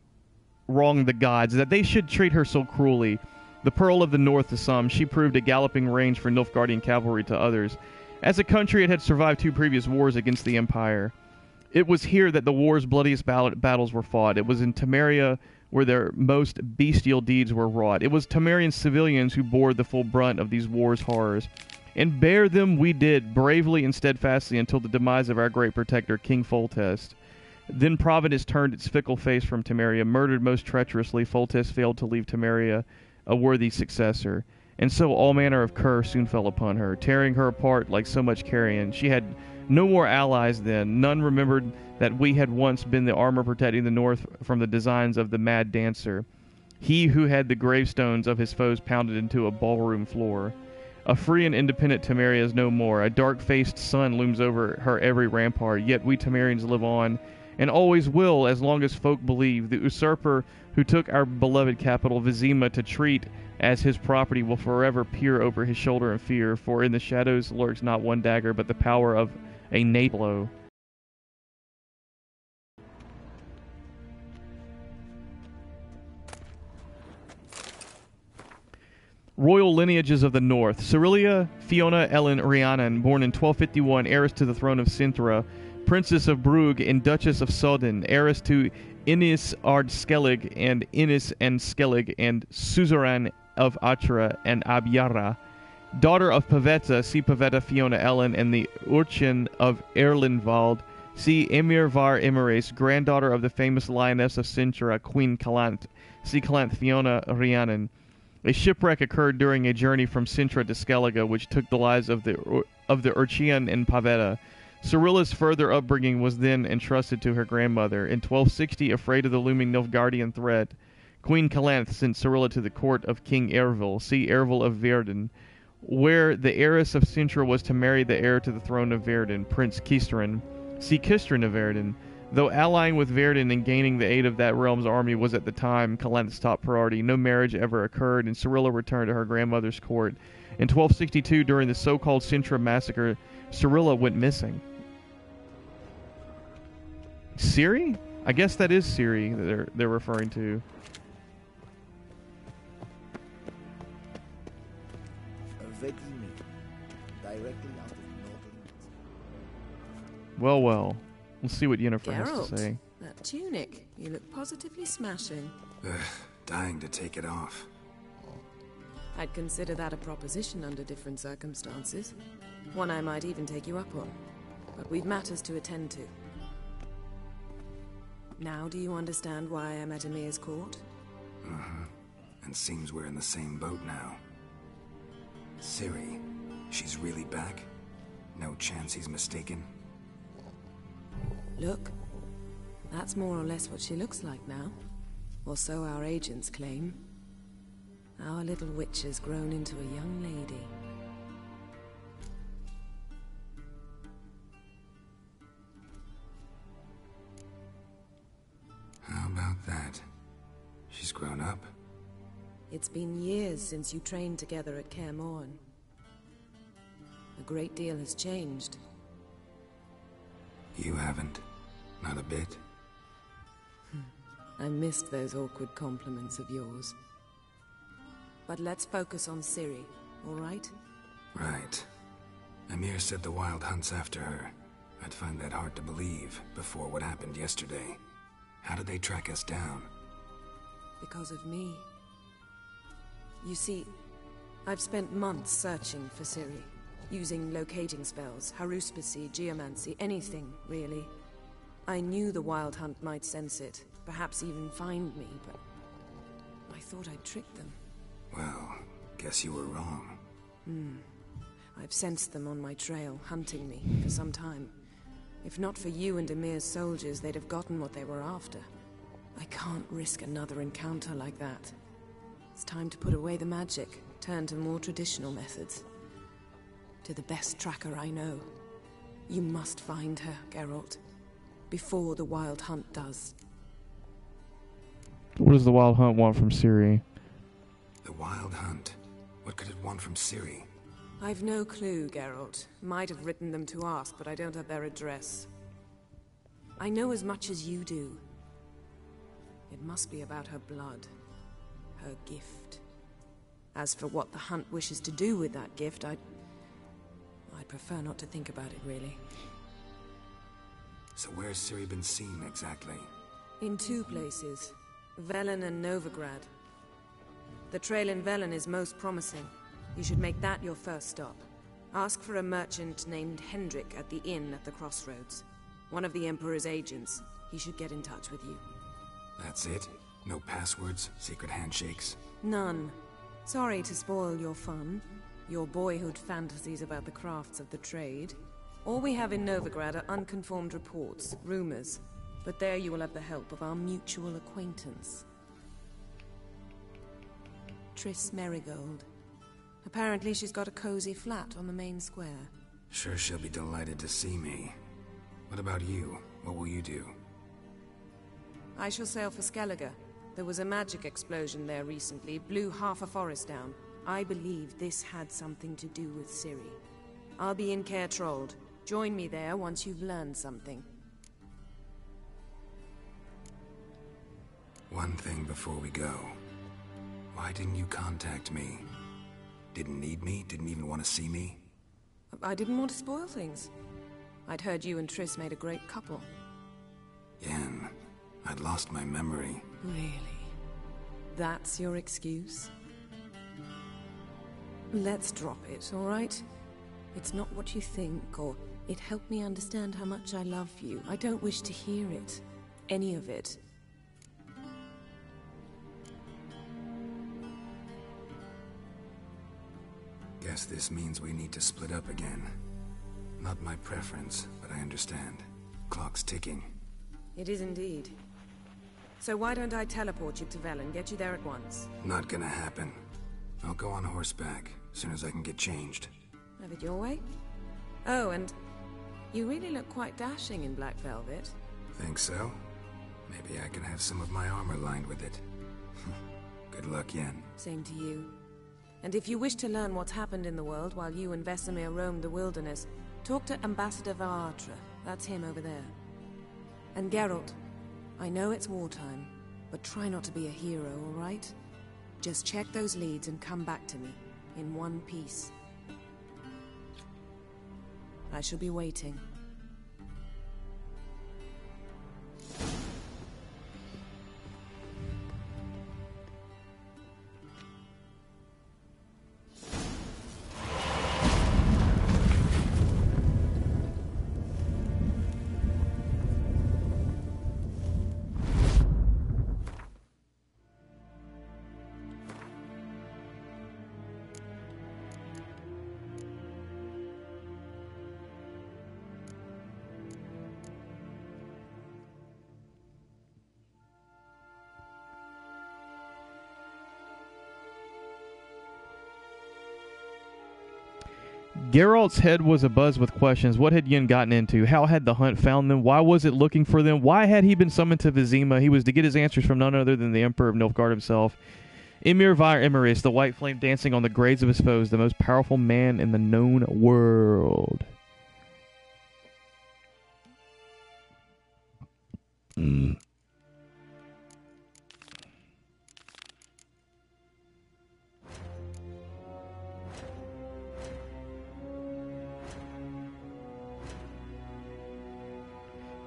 wrong the gods, that they should treat her so cruelly? The Pearl of the North to some, she proved a galloping range for Nilfgaardian cavalry to others. As a country, it had survived 2 previous wars against the Empire. It was here that the war's bloodiest battles were fought. It was in Temeria where their most bestial deeds were wrought. It was Temerian civilians who bore the full brunt of these wars' horrors. And bear them we did, bravely and steadfastly, until the demise of our great protector, King Foltest. Then Providence turned its fickle face from Temeria, murdered most treacherously. Foltest failed to leave Temeria a worthy successor. And so all manner of curse soon fell upon her, tearing her apart like so much carrion. She had no more allies then. None remembered that we had once been the armor protecting the north from the designs of the mad dancer, he who had the gravestones of his foes pounded into a ballroom floor. A free and independent Temeria is no more. A dark-faced sun looms over her every rampart, yet we Temerians live on, and always will as long as folk believe. The usurper who took our beloved capital, Vizima, to treat as his property will forever peer over his shoulder in fear, for in the shadows lurks not one dagger, but the power of a nape blow. Royal lineages of the North. Cyrilia Fiona Ellen Rhiannon, born in 1251, heiress to the throne of Cintra, Princess of Brugge and Duchess of Soden, heiress to Innis Ard Skellig and Innis and Skellig and Suzerain of Atra and Abyara. Daughter of Pavetta, see Pavetta Fiona Ellen, and the Urchin of Erlenwald, see Emir var Emirace, granddaughter of the famous lioness of Cintra, Queen Calanth, see Calanth Fiona Rhiannon. A shipwreck occurred during a journey from Cintra to Skellige, which took the lives of the Urchian and Pavetta. Cyrilla's further upbringing was then entrusted to her grandmother. In 1260, afraid of the looming Nilfgaardian threat, Queen Calanth sent Cyrilla to the court of King Ervil, see Ervil of Verden, where the heiress of Cintra was to marry the heir to the throne of Verden, Prince Kistrin, see Kistrin of Verden. Though allying with Verden and gaining the aid of that realm's army was at the time Calanth's top priority, no marriage ever occurred, and Cyrilla returned to her grandmother's court. In 1262, during the so-called Cintra massacre, Cyrilla went missing. Ciri? I guess that is Ciri that they're referring to. Directly out of Well, well. Let's see what Yennefer has Geralt, to say. that tunic. You look positively smashing. Dying to take it off. I'd consider that a proposition under different circumstances. One I might even take you up on. But we've matters to attend to. Now do you understand why I'm at Emir's court? Uh-huh. And seems we're in the same boat now. Ciri, she's really back? No chance he's mistaken? Look, that's more or less what she looks like now. Or so our agents claim. Our little witch has grown into a young lady. How about that? She's grown up. It's been years since you trained together at Kaer Morhen. A great deal has changed. You haven't. Not a bit. I missed those awkward compliments of yours. But let's focus on Ciri, all right? Right. Emir said the Wild Hunt's after her. I'd find that hard to believe before what happened yesterday. How did they track us down? Because of me. You see, I've spent months searching for Ciri, using locating spells, haruspicy, geomancy, anything, really. I knew the Wild Hunt might sense it, perhaps even find me, but I thought I'd tricked them. Well, guess you were wrong. I've sensed them on my trail, hunting me, for some time. If not for you and Emir's soldiers, they'd have gotten what they were after. I can't risk another encounter like that. It's time to put away the magic, turn to more traditional methods. To the best tracker I know. You must find her, Geralt. Before the Wild Hunt does. What does the Wild Hunt want from Ciri? The Wild Hunt? What could it want from Ciri? I've no clue, Geralt. Might have written them to ask, but I don't have their address. I know as much as you do. It must be about her blood. Her gift. As for what the Hunt wishes to do with that gift, I'd prefer not to think about it, really. So where's Ciri been seen, exactly? In two places. Velen and Novigrad. The trail in Velen is most promising. You should make that your first stop. Ask for a merchant named Hendrik at the inn at the crossroads. One of the Emperor's agents. He should get in touch with you. That's it? No passwords? Secret handshakes? None. Sorry to spoil your fun. Your boyhood fantasies about the crafts of the trade. All we have in Novigrad are unconformed reports, rumors. But there you will have the help of our mutual acquaintance. Triss Merigold. Apparently she's got a cozy flat on the main square. Sure she'll be delighted to see me. What about you? What will you do? I shall sail for Skellige. There was a magic explosion there recently, blew half a forest down. I believe this had something to do with Ciri. I'll be in Caer Trolde. Join me there once you've learned something. One thing before we go. Why didn't you contact me? Didn't need me? Didn't even want to see me? I didn't want to spoil things. I'd heard you and Triss made a great couple. Yen, I'd lost my memory. Really? That's your excuse? Let's drop it, all right? It's not what you think, or it helped me understand how much I love you. I don't wish to hear it. Any of it. Guess this means we need to split up again. Not my preference, but I understand. Clock's ticking. It is indeed. So why don't I teleport you to Velen, get you there at once? Not gonna happen. I'll go on horseback, as soon as I can get changed. Have it your way? Oh, and you really look quite dashing in black velvet. Think so? Maybe I can have some of my armor lined with it. Good luck, Yen. Same to you. And if you wish to learn what's happened in the world while you and Vesemir roamed the wilderness, talk to Ambassador Varatra. That's him over there. And Geralt, I know it's wartime, but try not to be a hero, all right? Just check those leads and come back to me, in one piece. I shall be waiting. Geralt's head was abuzz with questions. What had Yen gotten into? How had the hunt found them? Why was it looking for them? Why had he been summoned to Vizima? He was to get his answers from none other than the Emperor of Nilfgaard himself. Emir Vir Emrys, the white flame dancing on the grades of his foes, the most powerful man in the known world.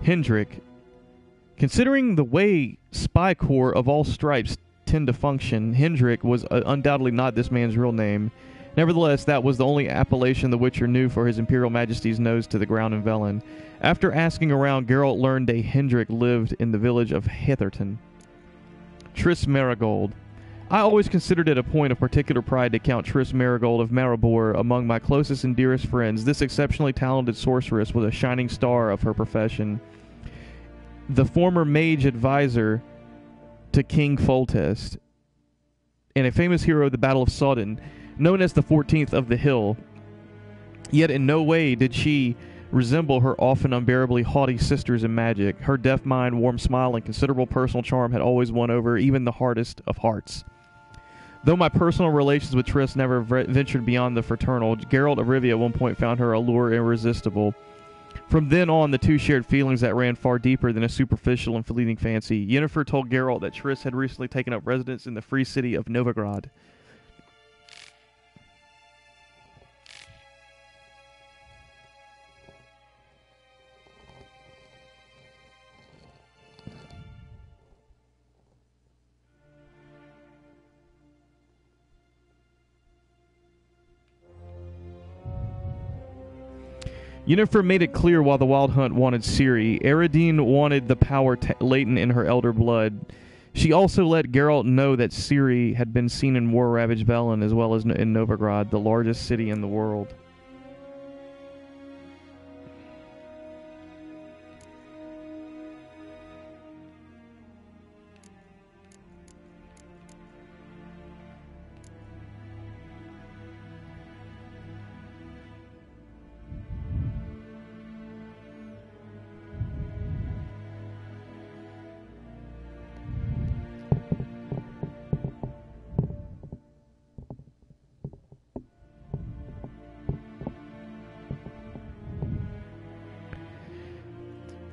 Hendrik. Considering the way spy corps of all stripes tend to function, Hendrik was undoubtedly not this man's real name. Nevertheless, that was the only appellation the Witcher knew for his Imperial Majesty's nose to the ground in Velen. After asking around, Geralt learned a Hendrik lived in the village of Heatherton. Triss Merigold. I always considered it a point of particular pride to count Triss Merigold of Maribor among my closest and dearest friends. This exceptionally talented sorceress was a shining star of her profession. The former mage advisor to King Foltest and a famous hero of the Battle of Sodden, known as the 14th of the Hill. Yet in no way did she resemble her often unbearably haughty sisters in magic. Her deft mind, warm smile, and considerable personal charm had always won over even the hardest of hearts. Though my personal relations with Triss never ventured beyond the fraternal, Geralt of Rivia at one point found her allure irresistible. From then on, the two shared feelings that ran far deeper than a superficial and fleeting fancy. Yennefer told Geralt that Triss had recently taken up residence in the free city of Novigrad. Yennefer made it clear while the Wild Hunt wanted Ciri. Eredin wanted the power latent in her elder blood. She also let Geralt know that Ciri had been seen in war-ravaged Velen as well as in Novigrad, the largest city in the world.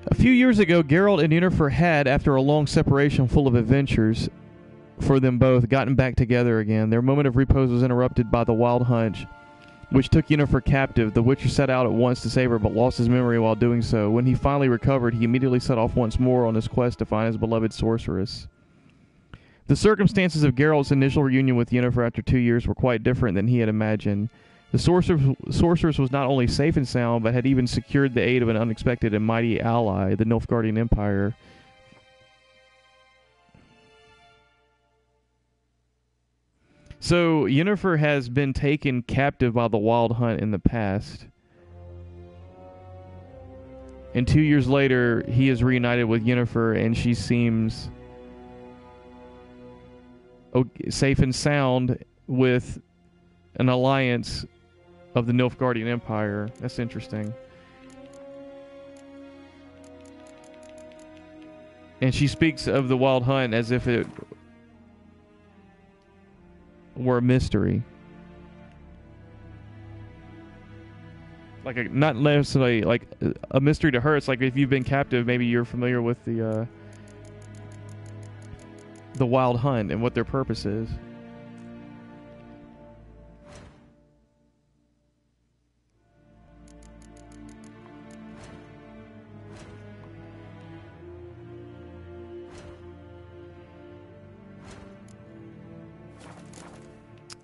A few years ago, Geralt and Yennefer had, after a long separation full of adventures for them both, gotten back together again. Their moment of repose was interrupted by the Wild Hunt, which took Yennefer captive. The Witcher set out at once to save her, but lost his memory while doing so. When he finally recovered, he immediately set off once more on his quest to find his beloved sorceress. The circumstances of Geralt's initial reunion with Yennefer after 2 years were quite different than he had imagined. The sorceress was not only safe and sound, but had even secured the aid of an unexpected and mighty ally, the Nilfgaardian Empire. So, Yennefer has been taken captive by the Wild Hunt in the past. And 2 years later, he is reunited with Yennefer, and she seems safe and sound with an alliance of the Nilfgaardian Empire. That's interesting. And she speaks of the Wild Hunt as if it were a mystery. Like not necessarily like a mystery to her. It's like if you've been captive, maybe you're familiar with the Wild Hunt and what their purpose is.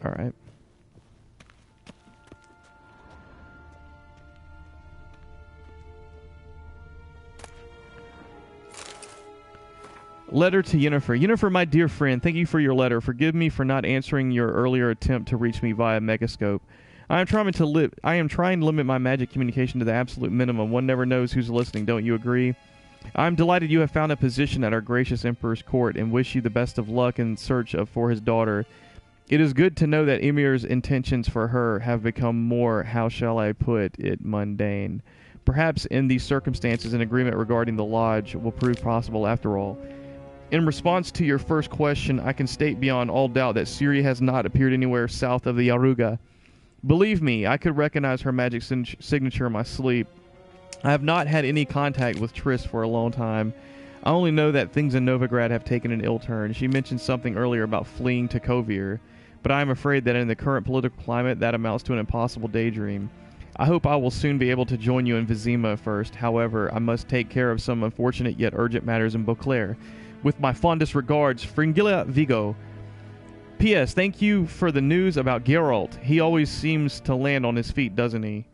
All right. Letter to Yennefer. Yennefer, my dear friend, thank you for your letter. Forgive me for not answering your earlier attempt to reach me via Megascope. I am trying to limit my magic communication to the absolute minimum. One never knows who's listening, don't you agree? I am delighted you have found a position at our gracious Emperor's court and wish you the best of luck in search for his daughter. It is good to know that Emir's intentions for her have become more, how shall I put it, mundane. Perhaps in these circumstances an agreement regarding the lodge will prove possible after all. In response to your first question, I can state beyond all doubt that Ciri has not appeared anywhere south of the Yaruga. Believe me, I could recognize her magic signature in my sleep. I have not had any contact with Triss for a long time. I only know that things in Novigrad have taken an ill turn. She mentioned something earlier about fleeing to Kovir, but I am afraid that in the current political climate that amounts to an impossible daydream. I hope I will soon be able to join you in Vizima first. However, I must take care of some unfortunate yet urgent matters in Beauclair. With my fondest regards, Fringilla Vigo. P.S. Thank you for the news about Geralt. He always seems to land on his feet, doesn't he?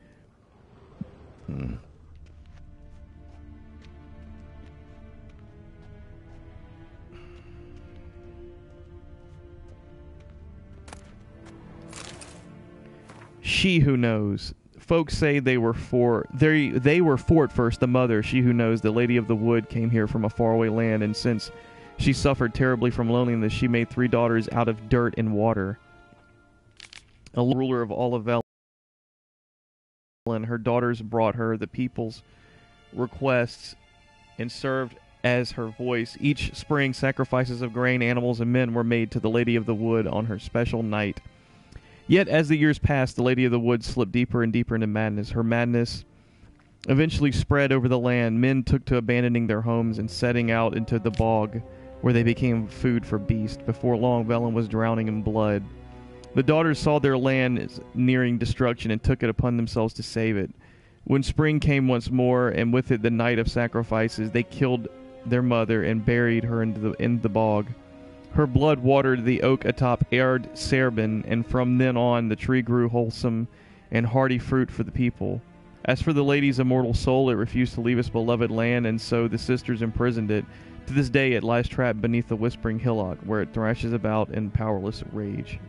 She who knows. Folks say they were for at first the mother. She who knows, the Lady of the Wood, came here from a faraway land, and since She suffered terribly from loneliness. She made 3 daughters out of dirt and water. A ruler of all of Velen, her daughters brought her the people's requests and served as her voice. Each spring, sacrifices of grain, animals, and men were made to the Lady of the Wood on her special night. Yet, as the years passed, the Lady of the Wood slipped deeper and deeper into madness. Her madness eventually spread over the land. Men took to abandoning their homes and setting out into the bog, where they became food for beasts. Before long, Velen was drowning in blood. The daughters saw their land nearing destruction and took it upon themselves to save it. When spring came once more, and with it the night of sacrifices, they killed their mother and buried her in the bog. Her blood watered the oak atop Erd Serben, and from then on the tree grew wholesome and hearty fruit for the people. As for the lady's immortal soul, it refused to leave its beloved land, and so the sisters imprisoned it. To this day it lies trapped beneath the whispering hillock, where it thrashes about in powerless rage.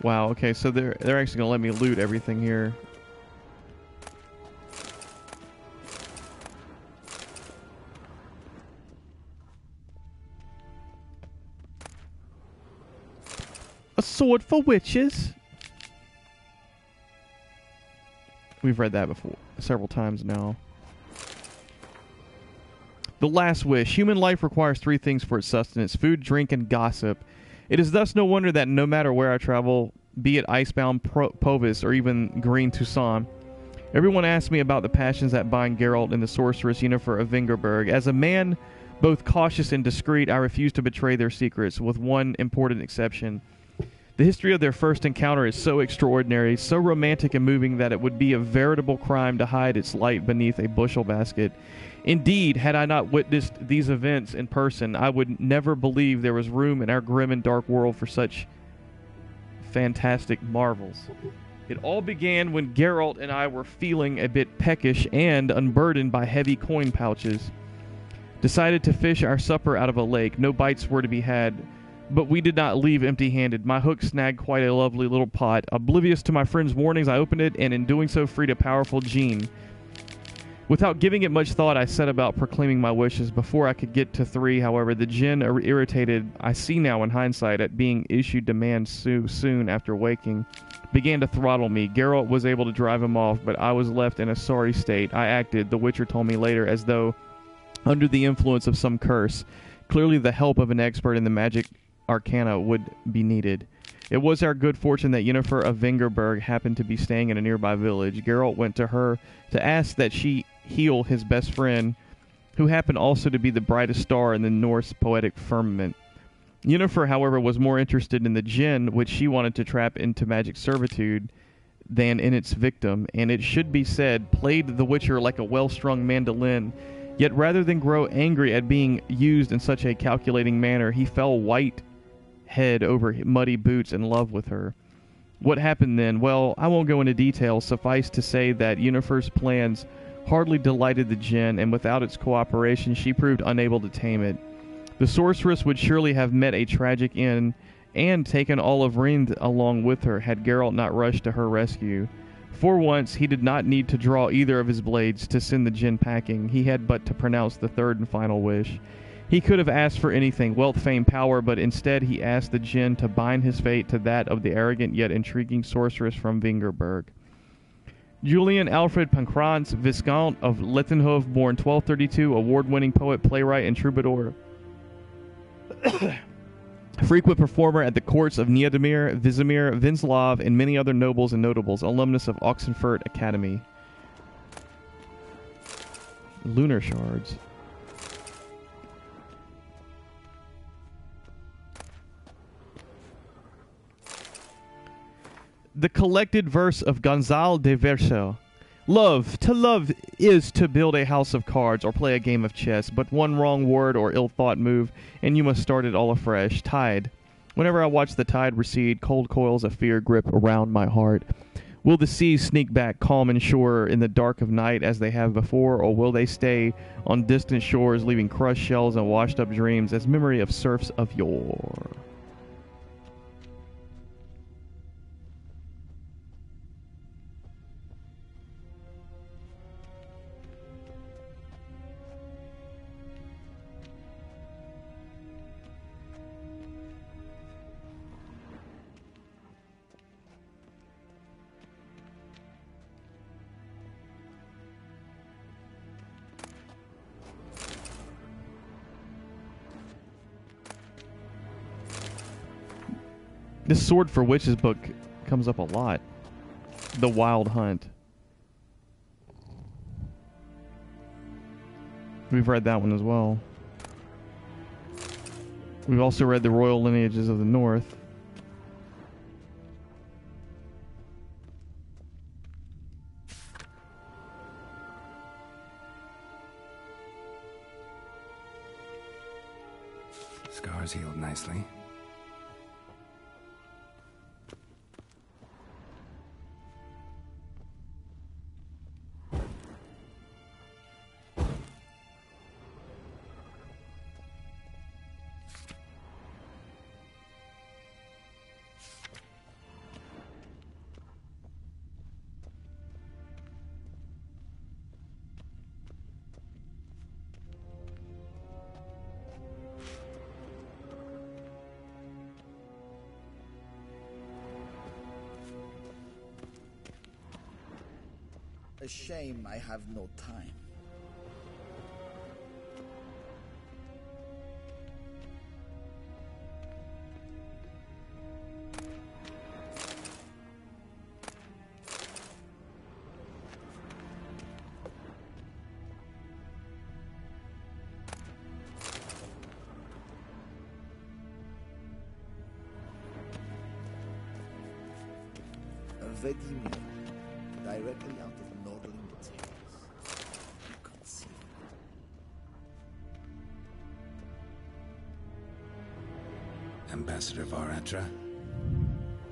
Wow, okay, so they're actually gonna let me loot everything here. A sword for witches. We've read that before several times now. The last wish. Human life requires 3 things for its sustenance: food, drink, and gossip. It is thus no wonder that no matter where I travel, be it icebound Povis or even green Tucson, everyone asks me about the passions that bind Geralt and the sorceress Yennefer of Vingerberg. As a man both cautious and discreet, I refuse to betray their secrets, with one important exception. The history of their first encounter is so extraordinary, so romantic and moving, that it would be a veritable crime to hide its light beneath a bushel basket. Indeed, had I not witnessed these events in person, I would never believe there was room in our grim and dark world for such fantastic marvels. It all began when Geralt and I were feeling a bit peckish and, unburdened by heavy coin pouches, decided to fish our supper out of a lake. No bites were to be had, but we did not leave empty-handed. My hook snagged quite a lovely little pot. Oblivious to my friend's warnings, I opened it, and in doing so freed a powerful djinn. Without giving it much thought, I set about proclaiming my wishes. Before I could get to 3, however, the djinn, irritated, I see now in hindsight, at being issued demands so soon after waking, began to throttle me. Geralt was able to drive him off, but I was left in a sorry state. I acted, the Witcher told me later, as though under the influence of some curse. Clearly the help of an expert in the magic arcana would be needed. It was our good fortune that Yennefer of Vingerberg happened to be staying in a nearby village. Geralt went to her to ask that she heal his best friend, who happened also to be the brightest star in the Norse poetic firmament. Yennefer, however, was more interested in the djinn, which she wanted to trap into magic servitude, than in its victim, and it should be said, played the Witcher like a well-strung mandolin. Yet rather than grow angry at being used in such a calculating manner, he fell white head over muddy boots in love with her. What happened then? Well, I won't go into detail. Suffice to say that Yennefer's plans hardly delighted the djinn, and without its cooperation she proved unable to tame it. The sorceress would surely have met a tragic end and taken all of Rind along with her had Geralt not rushed to her rescue. For once, he did not need to draw either of his blades to send the djinn packing. He had but to pronounce the third and final wish. He could have asked for anything, wealth, fame, power, but instead he asked the djinn to bind his fate to that of the arrogant yet intriguing sorceress from Vingerberg. Julian Alfred Pancrans, Viscount of Lettenhove, born 1232, award-winning poet, playwright, and troubadour. Frequent performer at the courts of Niedemir, Vizimir, Vinslav, and many other nobles and notables. Alumnus of Oxenfurt Academy. Lunar shards. The collected verse of Gonzalo de Verso. To love is to build a house of cards or play a game of chess, but one wrong word or ill-thought move, and you must start it all afresh. Tide. Whenever I watch the tide recede, cold coils of fear grip around my heart. Will the seas sneak back calm and sure in the dark of night as they have before, or will they stay on distant shores, leaving crushed shells and washed-up dreams as memory of surfs of yore? This Sword for Witches book comes up a lot. The Wild Hunt. We've read that one as well. We've also read The Royal Lineages of the North. Scars healed nicely. A shame I have no time. A Vedimir, directly out of Nordling tales. You can't see. Ambassador Varatra,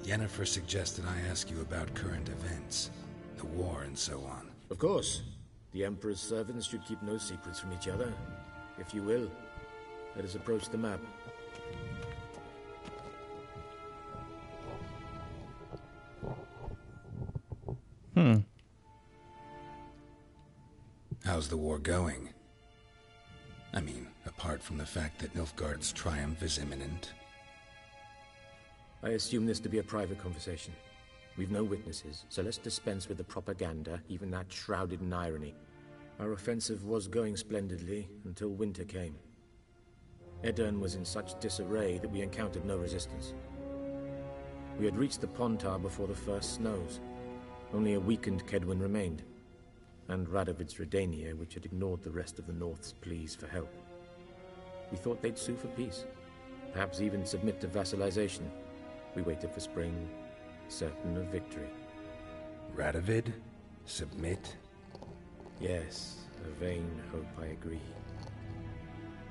Yennefer suggested I ask you about current events, the war and so on. Of course. The Emperor's servants should keep no secrets from each other. If you will, let us approach the map. How's the war going? I mean, apart from the fact that Nilfgaard's triumph is imminent. I assume this to be a private conversation. We've no witnesses, so let's dispense with the propaganda, even that shrouded in irony. Our offensive was going splendidly until winter came. Edirn was in such disarray that we encountered no resistance. We had reached the Pontar before the first snows. Only a weakened Kedwin remained, and Radovid's Redania, which had ignored the rest of the North's pleas for help. We thought they'd sue for peace, perhaps even submit to vassalization. We waited for spring, certain of victory. Radovid? Submit? Yes, a vain hope, I agree.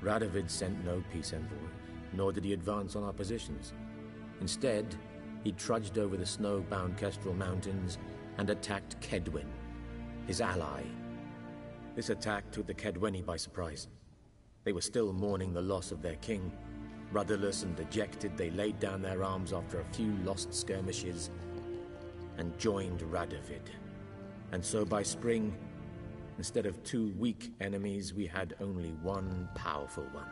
Radovid sent no peace envoys, nor did he advance on our positions. Instead, he trudged over the snow-bound Kestrel Mountains and attacked Kedwin, his ally. This attack took the Kedweni by surprise. They were still mourning the loss of their king. Rudderless and dejected, they laid down their arms after a few lost skirmishes and joined Radovid. And so by spring, instead of two weak enemies, we had only one powerful one.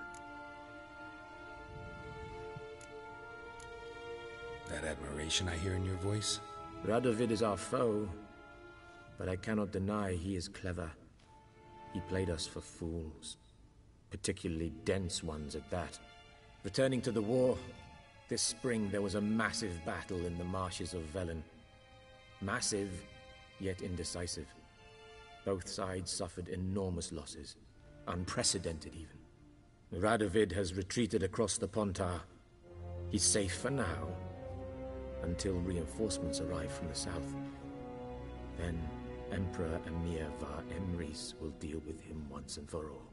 That admiration I hear in your voice? Radovid is our foe, but I cannot deny he is clever. He played us for fools, particularly dense ones at that. Returning to the war, this spring there was a massive battle in the marshes of Velen. Massive, yet indecisive. Both sides suffered enormous losses, unprecedented even. Radovid has retreated across the Pontar. He's safe for now, until reinforcements arrive from the south. Then Emperor Emir var Emrys will deal with him once and for all.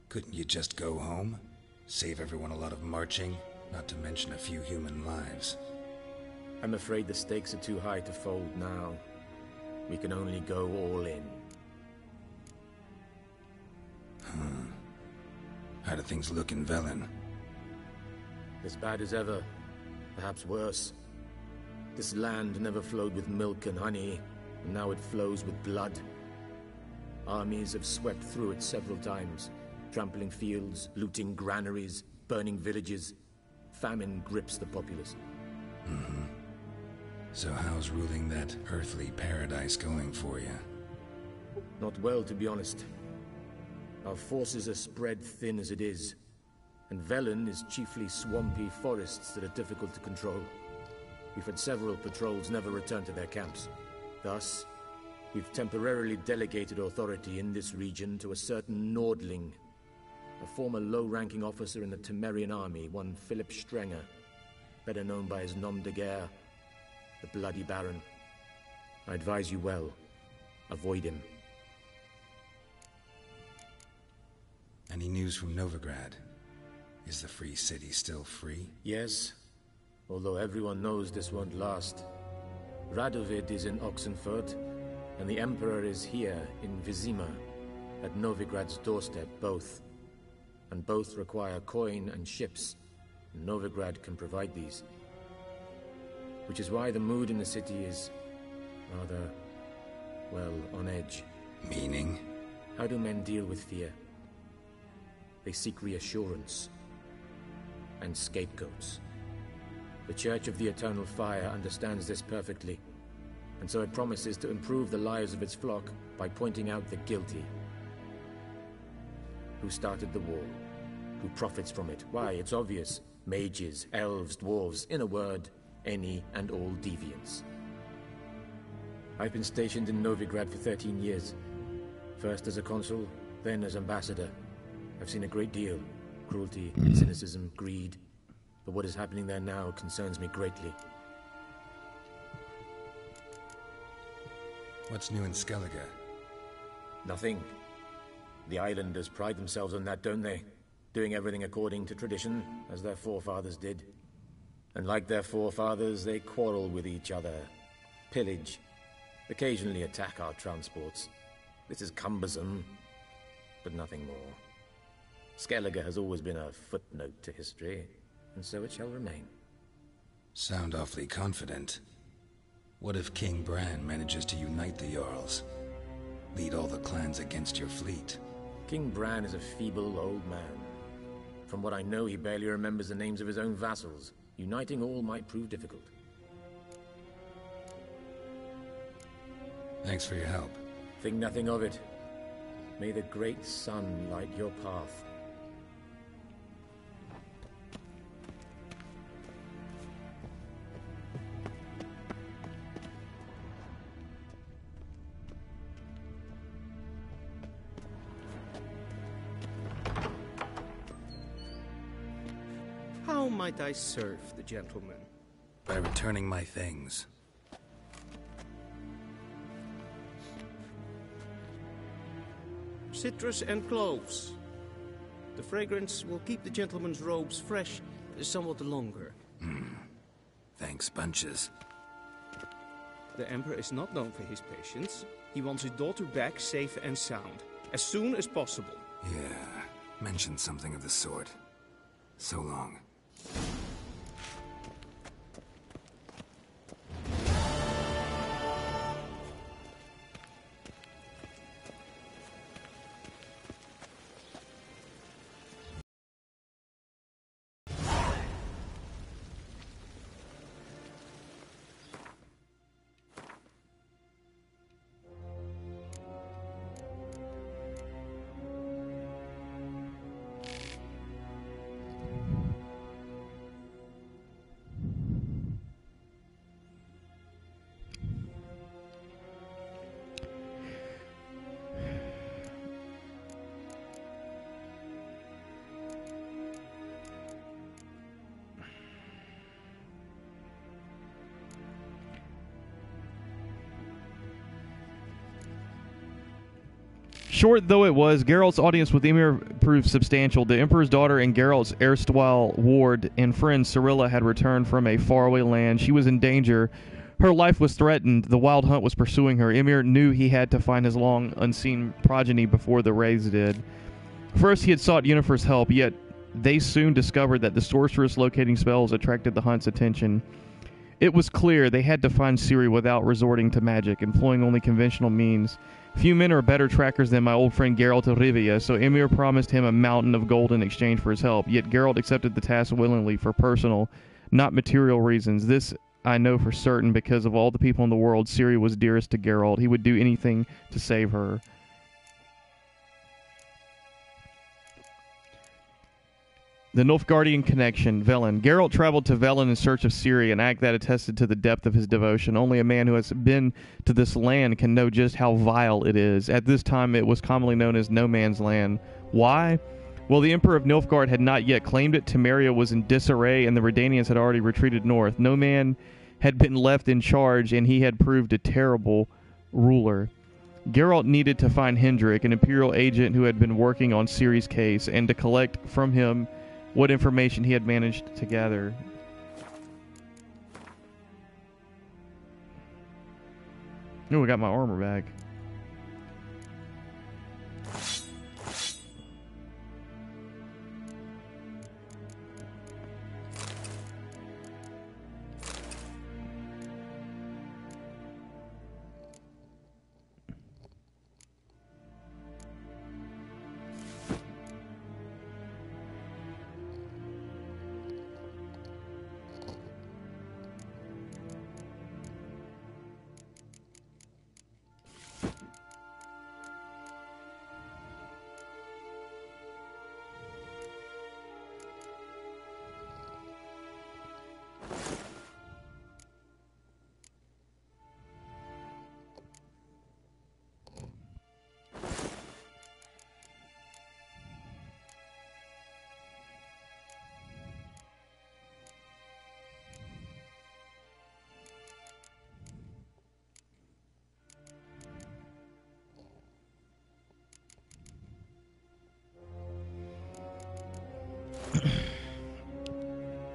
Couldn't you just go home? Save everyone a lot of marching? Not to mention a few human lives. I'm afraid the stakes are too high to fold now. We can only go all in. How do things look in Velen? As bad as ever. Perhaps worse. This land never flowed with milk and honey, and now it flows with blood. Armies have swept through it several times, trampling fields, looting granaries, burning villages. Famine grips the populace. So how's ruling that earthly paradise going for you? Not well, to be honest. Our forces are spread thin as it is, and Velen is chiefly swampy forests that are difficult to control. We've had several patrols never return to their camps. Thus, we've temporarily delegated authority in this region to a certain Nordling, a former low-ranking officer in the Temerian army, one Philip Strenger, better known by his nom de guerre, the Bloody Baron. I advise you well. Avoid him. Any news from Novigrad? Is the free city still free? Yes, although everyone knows this won't last. Radovid is in Oxenfurt, and the Emperor is here in Vizima, at Novigrad's doorstep, both. And both require coin and ships, and Novigrad can provide these. Which is why the mood in the city is rather, well, on edge. Meaning? How do men deal with fear? They seek reassurance and scapegoats. The Church of the Eternal Fire understands this perfectly, and so it promises to improve the lives of its flock by pointing out the guilty. Who started the war? Who profits from it? Why, it's obvious. Mages, elves, dwarves, in a word, any and all deviants. I've been stationed in Novigrad for 13 years. First as a consul, then as ambassador. I've seen a great deal. Cruelty, cynicism, greed. But what is happening there now concerns me greatly. What's new in Skellige? Nothing. The islanders pride themselves on that, don't they? Doing everything according to tradition, as their forefathers did. And like their forefathers, they quarrel with each other, pillage, occasionally attack our transports. This is cumbersome, but nothing more. Skellige has always been a footnote to history, and so it shall remain. Sound awfully confident. What if King Bran manages to unite the Jarls? Lead all the clans against your fleet? King Bran is a feeble old man. From what I know, he barely remembers the names of his own vassals. Uniting all might prove difficult. Thanks for your help. Think nothing of it. May the great sun light your path. How might I serve the gentleman? By returning my things. Citrus and cloves. The fragrance will keep the gentleman's robes fresh somewhat longer. Thanks, bunches. The Emperor is not known for his patience. He wants his daughter back safe and sound, as soon as possible. Yeah, mentioned something of the sort. So long. Short though it was, Geralt's audience with Emir proved substantial. The Emperor's daughter and Geralt's erstwhile ward and friend Cirilla had returned from a faraway land. She was in danger. Her life was threatened. The Wild Hunt was pursuing her. Emir knew he had to find his long unseen progeny before the Wraiths did. First, he had sought Yennefer's help, yet they soon discovered that the sorceress locating spells attracted the Hunt's attention. It was clear they had to find Ciri without resorting to magic, employing only conventional means. Few men are better trackers than my old friend Geralt of Rivia, so Emir promised him a mountain of gold in exchange for his help, yet Geralt accepted the task willingly for personal, not material reasons. This I know for certain because of all the people in the world, Ciri was dearest to Geralt. He would do anything to save her. The Nilfgaardian connection, Velen. Geralt traveled to Velen in search of Ciri, an act that attested to the depth of his devotion. Only a man who has been to this land can know just how vile it is. At this time, it was commonly known as No Man's Land. Why? Well, the Emperor of Nilfgaard had not yet claimed it. Temeria was in disarray, and the Redanians had already retreated north. No man had been left in charge, and he had proved a terrible ruler. Geralt needed to find Hendrik, an Imperial agent who had been working on Ciri's case, and to collect from him what information he had managed to gather. Oh, I got my armor back.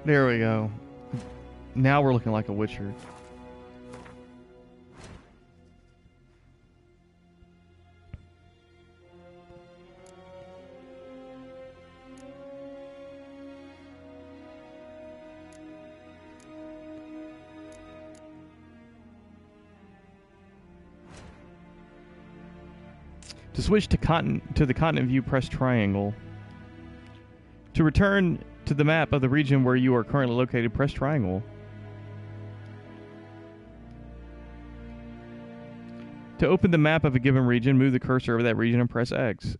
There we go. Now we're looking like a Witcher. To switch to the continent view, press triangle. To return to the map of the region where you are currently located, press triangle. To open the map of a given region, move the cursor over that region and press X.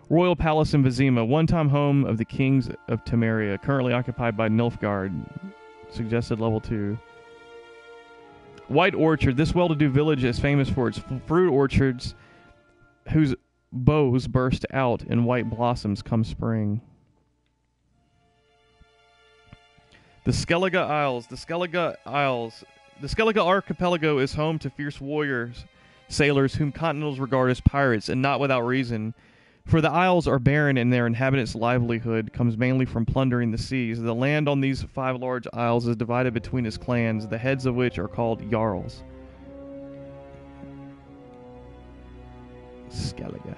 Royal Palace in Vizima, one-time home of the kings of Temeria, currently occupied by Nilfgaard. Suggested level 2. White Orchard. This well-to-do village is famous for its fruit orchards whose boughs burst out in white blossoms come spring. The Skellige Isles. The Skellige Archipelago is home to fierce warriors, sailors whom Continentals regard as pirates, and not without reason. For the isles are barren and their inhabitants' livelihood comes mainly from plundering the seas. The land on these 5 large isles is divided between its clans, the heads of which are called Jarls. Skellige.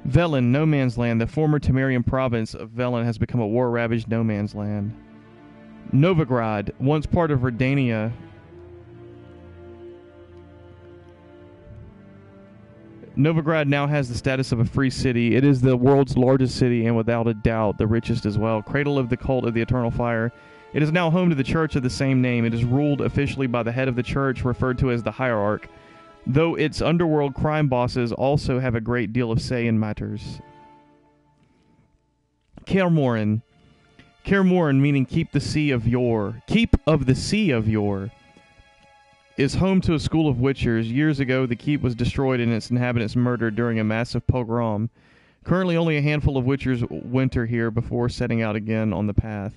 Velen, no man's land. The former Temerian province of Velen has become a war-ravaged no man's land. Novigrad, once part of Redania, Novigrad now has the status of a free city. It is the world's largest city and without a doubt the richest as well. Cradle of the cult of the Eternal Fire. It is now home to the church of the same name. It is ruled officially by the head of the church, referred to as the Hierarch, though its underworld crime bosses also have a great deal of say in matters. Kaer Morhen. Kaer Morhen, meaning keep the sea of yore. Keep of the sea of yore. Is home to a school of witchers. Years ago, the keep was destroyed and its inhabitants murdered during a massive pogrom. Currently, only a handful of witchers winter here before setting out again on the path.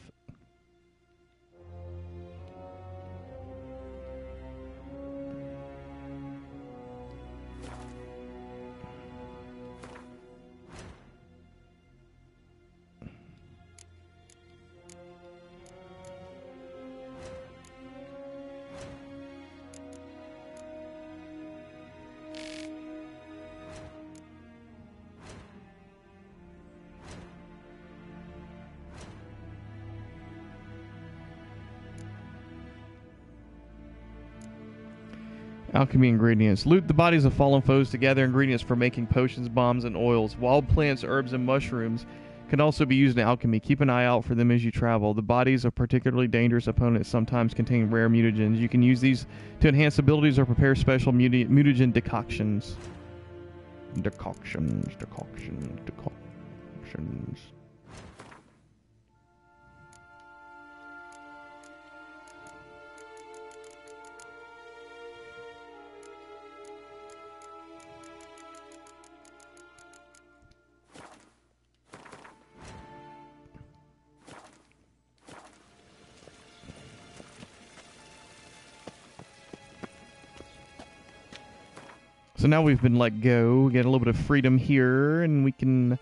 Alchemy ingredients. Loot the bodies of fallen foes to gather ingredients for making potions, bombs, and oils. Wild plants, herbs, and mushrooms can also be used in alchemy. Keep an eye out for them as you travel. The bodies of particularly dangerous opponents sometimes contain rare mutagens. You can use these to enhance abilities or prepare special mutagen decoctions. Decoctions. So now we've been let go, get a little bit of freedom here, and we can,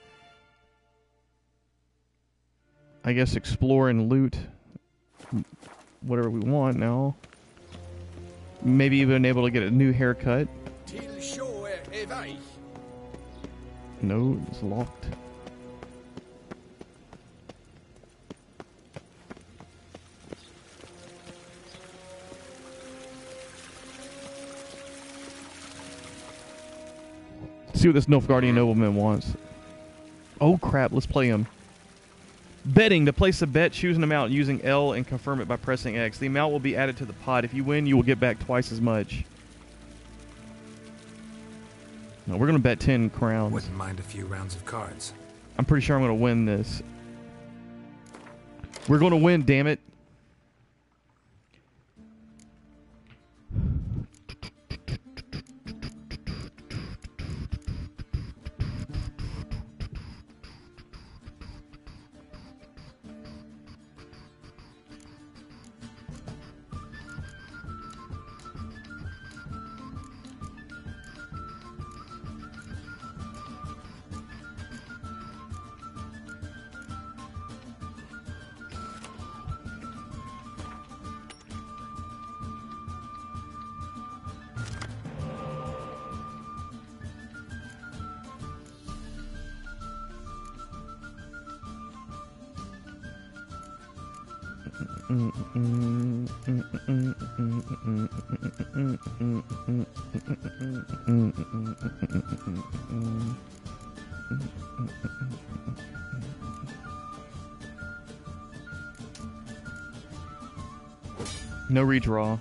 I guess, explore and loot whatever we want now. Maybe even able to get a new haircut. No, it's locked. See what this Nilfgaardian nobleman wants. Oh crap, let's play him. Betting. To place a bet, choose an amount using L and confirm it by pressing X. The amount will be added to the pot. If you win, you will get back twice as much. No, we're going to bet 10 crowns. Wouldn't mind a few rounds of cards. I'm pretty sure I'm going to win this. We're going to win, damn it. No redraw.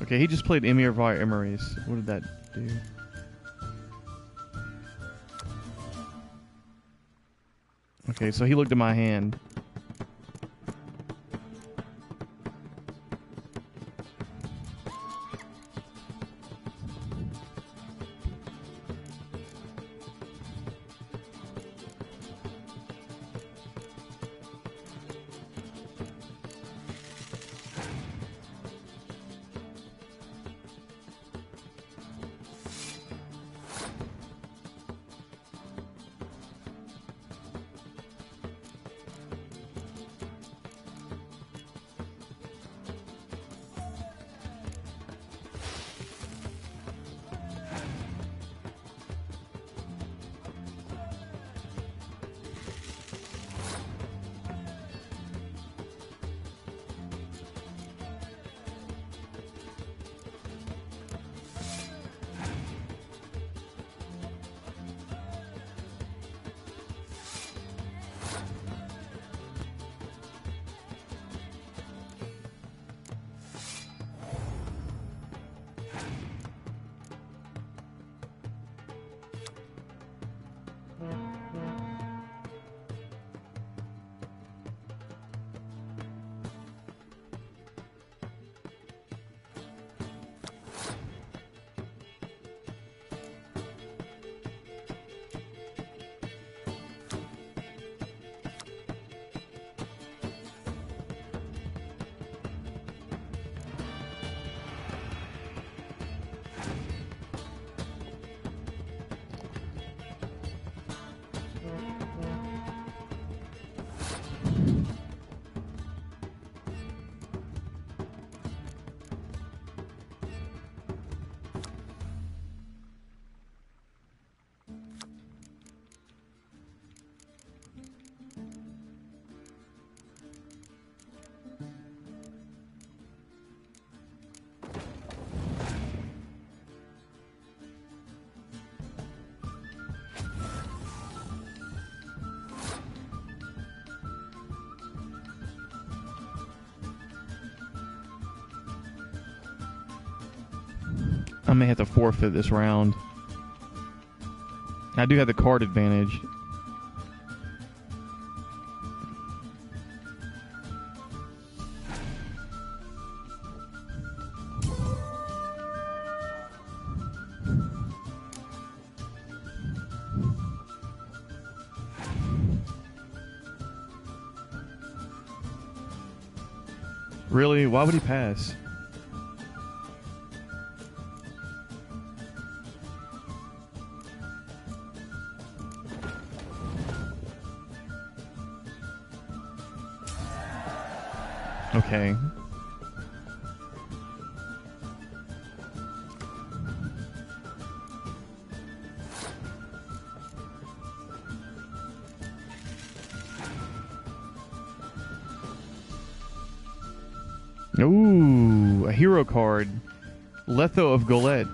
Okay, he just played Emir via Emery's. What did that do? Okay, so he looked at my hand. I may have to forfeit this round. I do have the card advantage. Really? Why would he pass? Okay. Ooh, a hero card. Letho of Golett.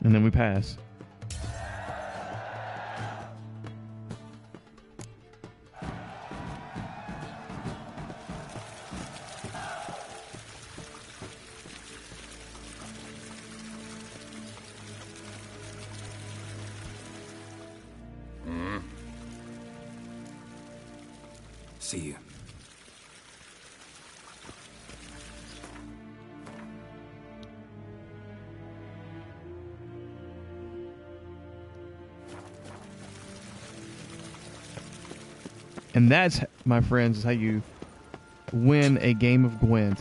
And then we pass. See you. And that's, my friends, is how you win a game of Gwent.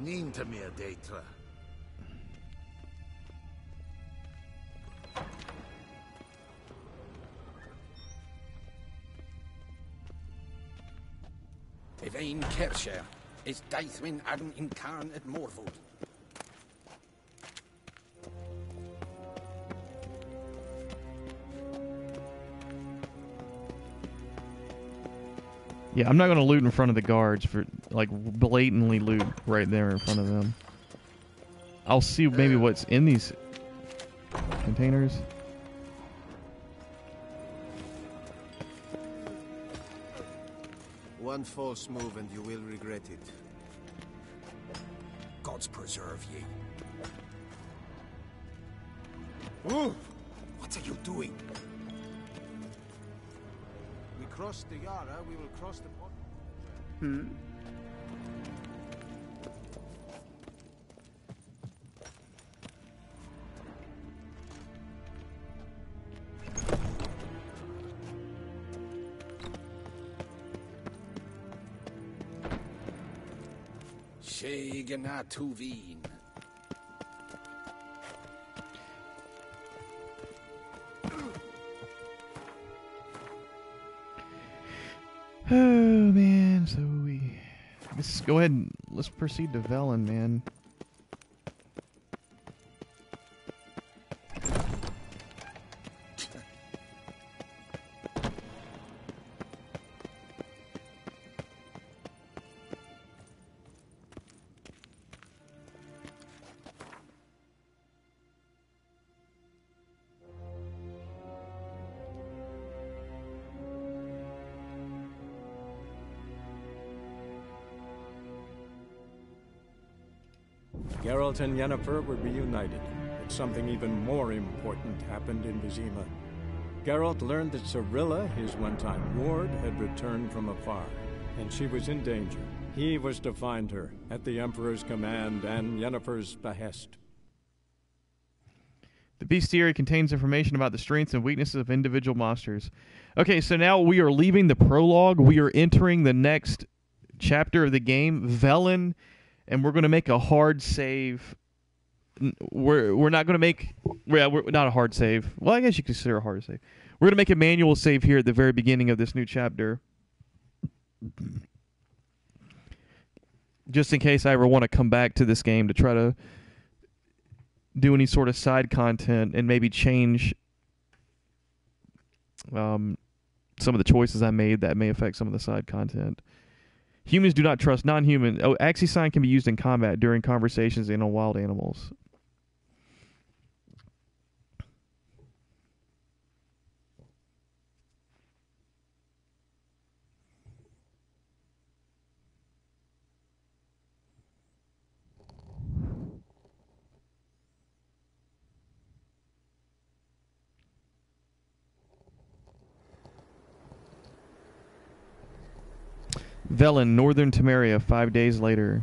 Nintamir Deitra. Evain Kersher is Daithwin Adam Incarn at Morvold. Yeah, I'm not going to loot in front of the guards for, like, blatantly loot right there in front of them. I'll see maybe what's in these containers. One false move and you will regret it. Gods preserve ye. Move! What are you doing? We cross the Yara, we will cross the border. Sheganatuvin. Oh, man. So let's go ahead and let's proceed to Velen, man. Geralt and Yennefer were reunited, but something even more important happened in Vizima. Geralt learned that Cirilla, his one-time ward, had returned from afar, and she was in danger. He was to find her, at the Emperor's command and Yennefer's behest. The bestiary contains information about the strengths and weaknesses of individual monsters. Okay, so now we are leaving the prologue. We are entering the next chapter of the game, Velen, and we're going to make a hard save. We're not going to make... We're not a hard save. Well, I guess you consider a hard save. We're going to make a manual save here at the very beginning of this new chapter. Just in case I ever want to come back to this game to try to do any sort of side content and maybe change some of the choices I made that may affect some of the side content. Humans do not trust non-human. Oh, Axi-sign can be used in combat during conversations and on wild animals. Velen, Northern Temeria, 5 days later.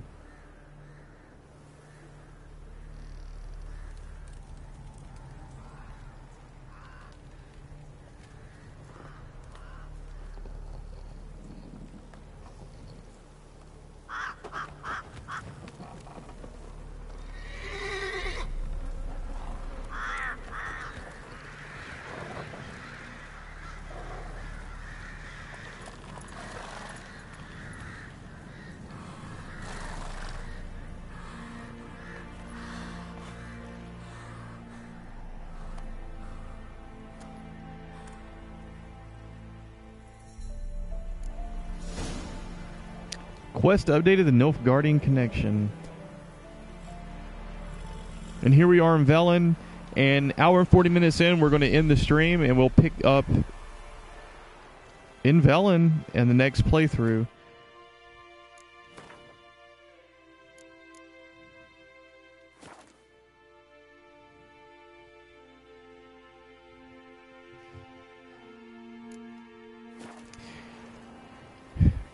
Quest updated the Nilfgaardian connection. And here we are in Velen. And hour and 40 minutes in, we're going to end the stream, and we'll pick up in Velen and the next playthrough.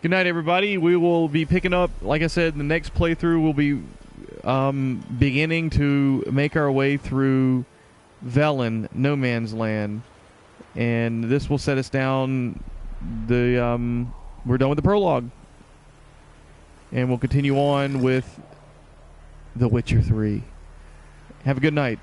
Good night, everybody. We will be picking up, like I said, the next playthrough will be beginning to make our way through Velen, No Man's Land. And this will set us down. We're done with the prologue. And we'll continue on with The Witcher 3. Have a good night.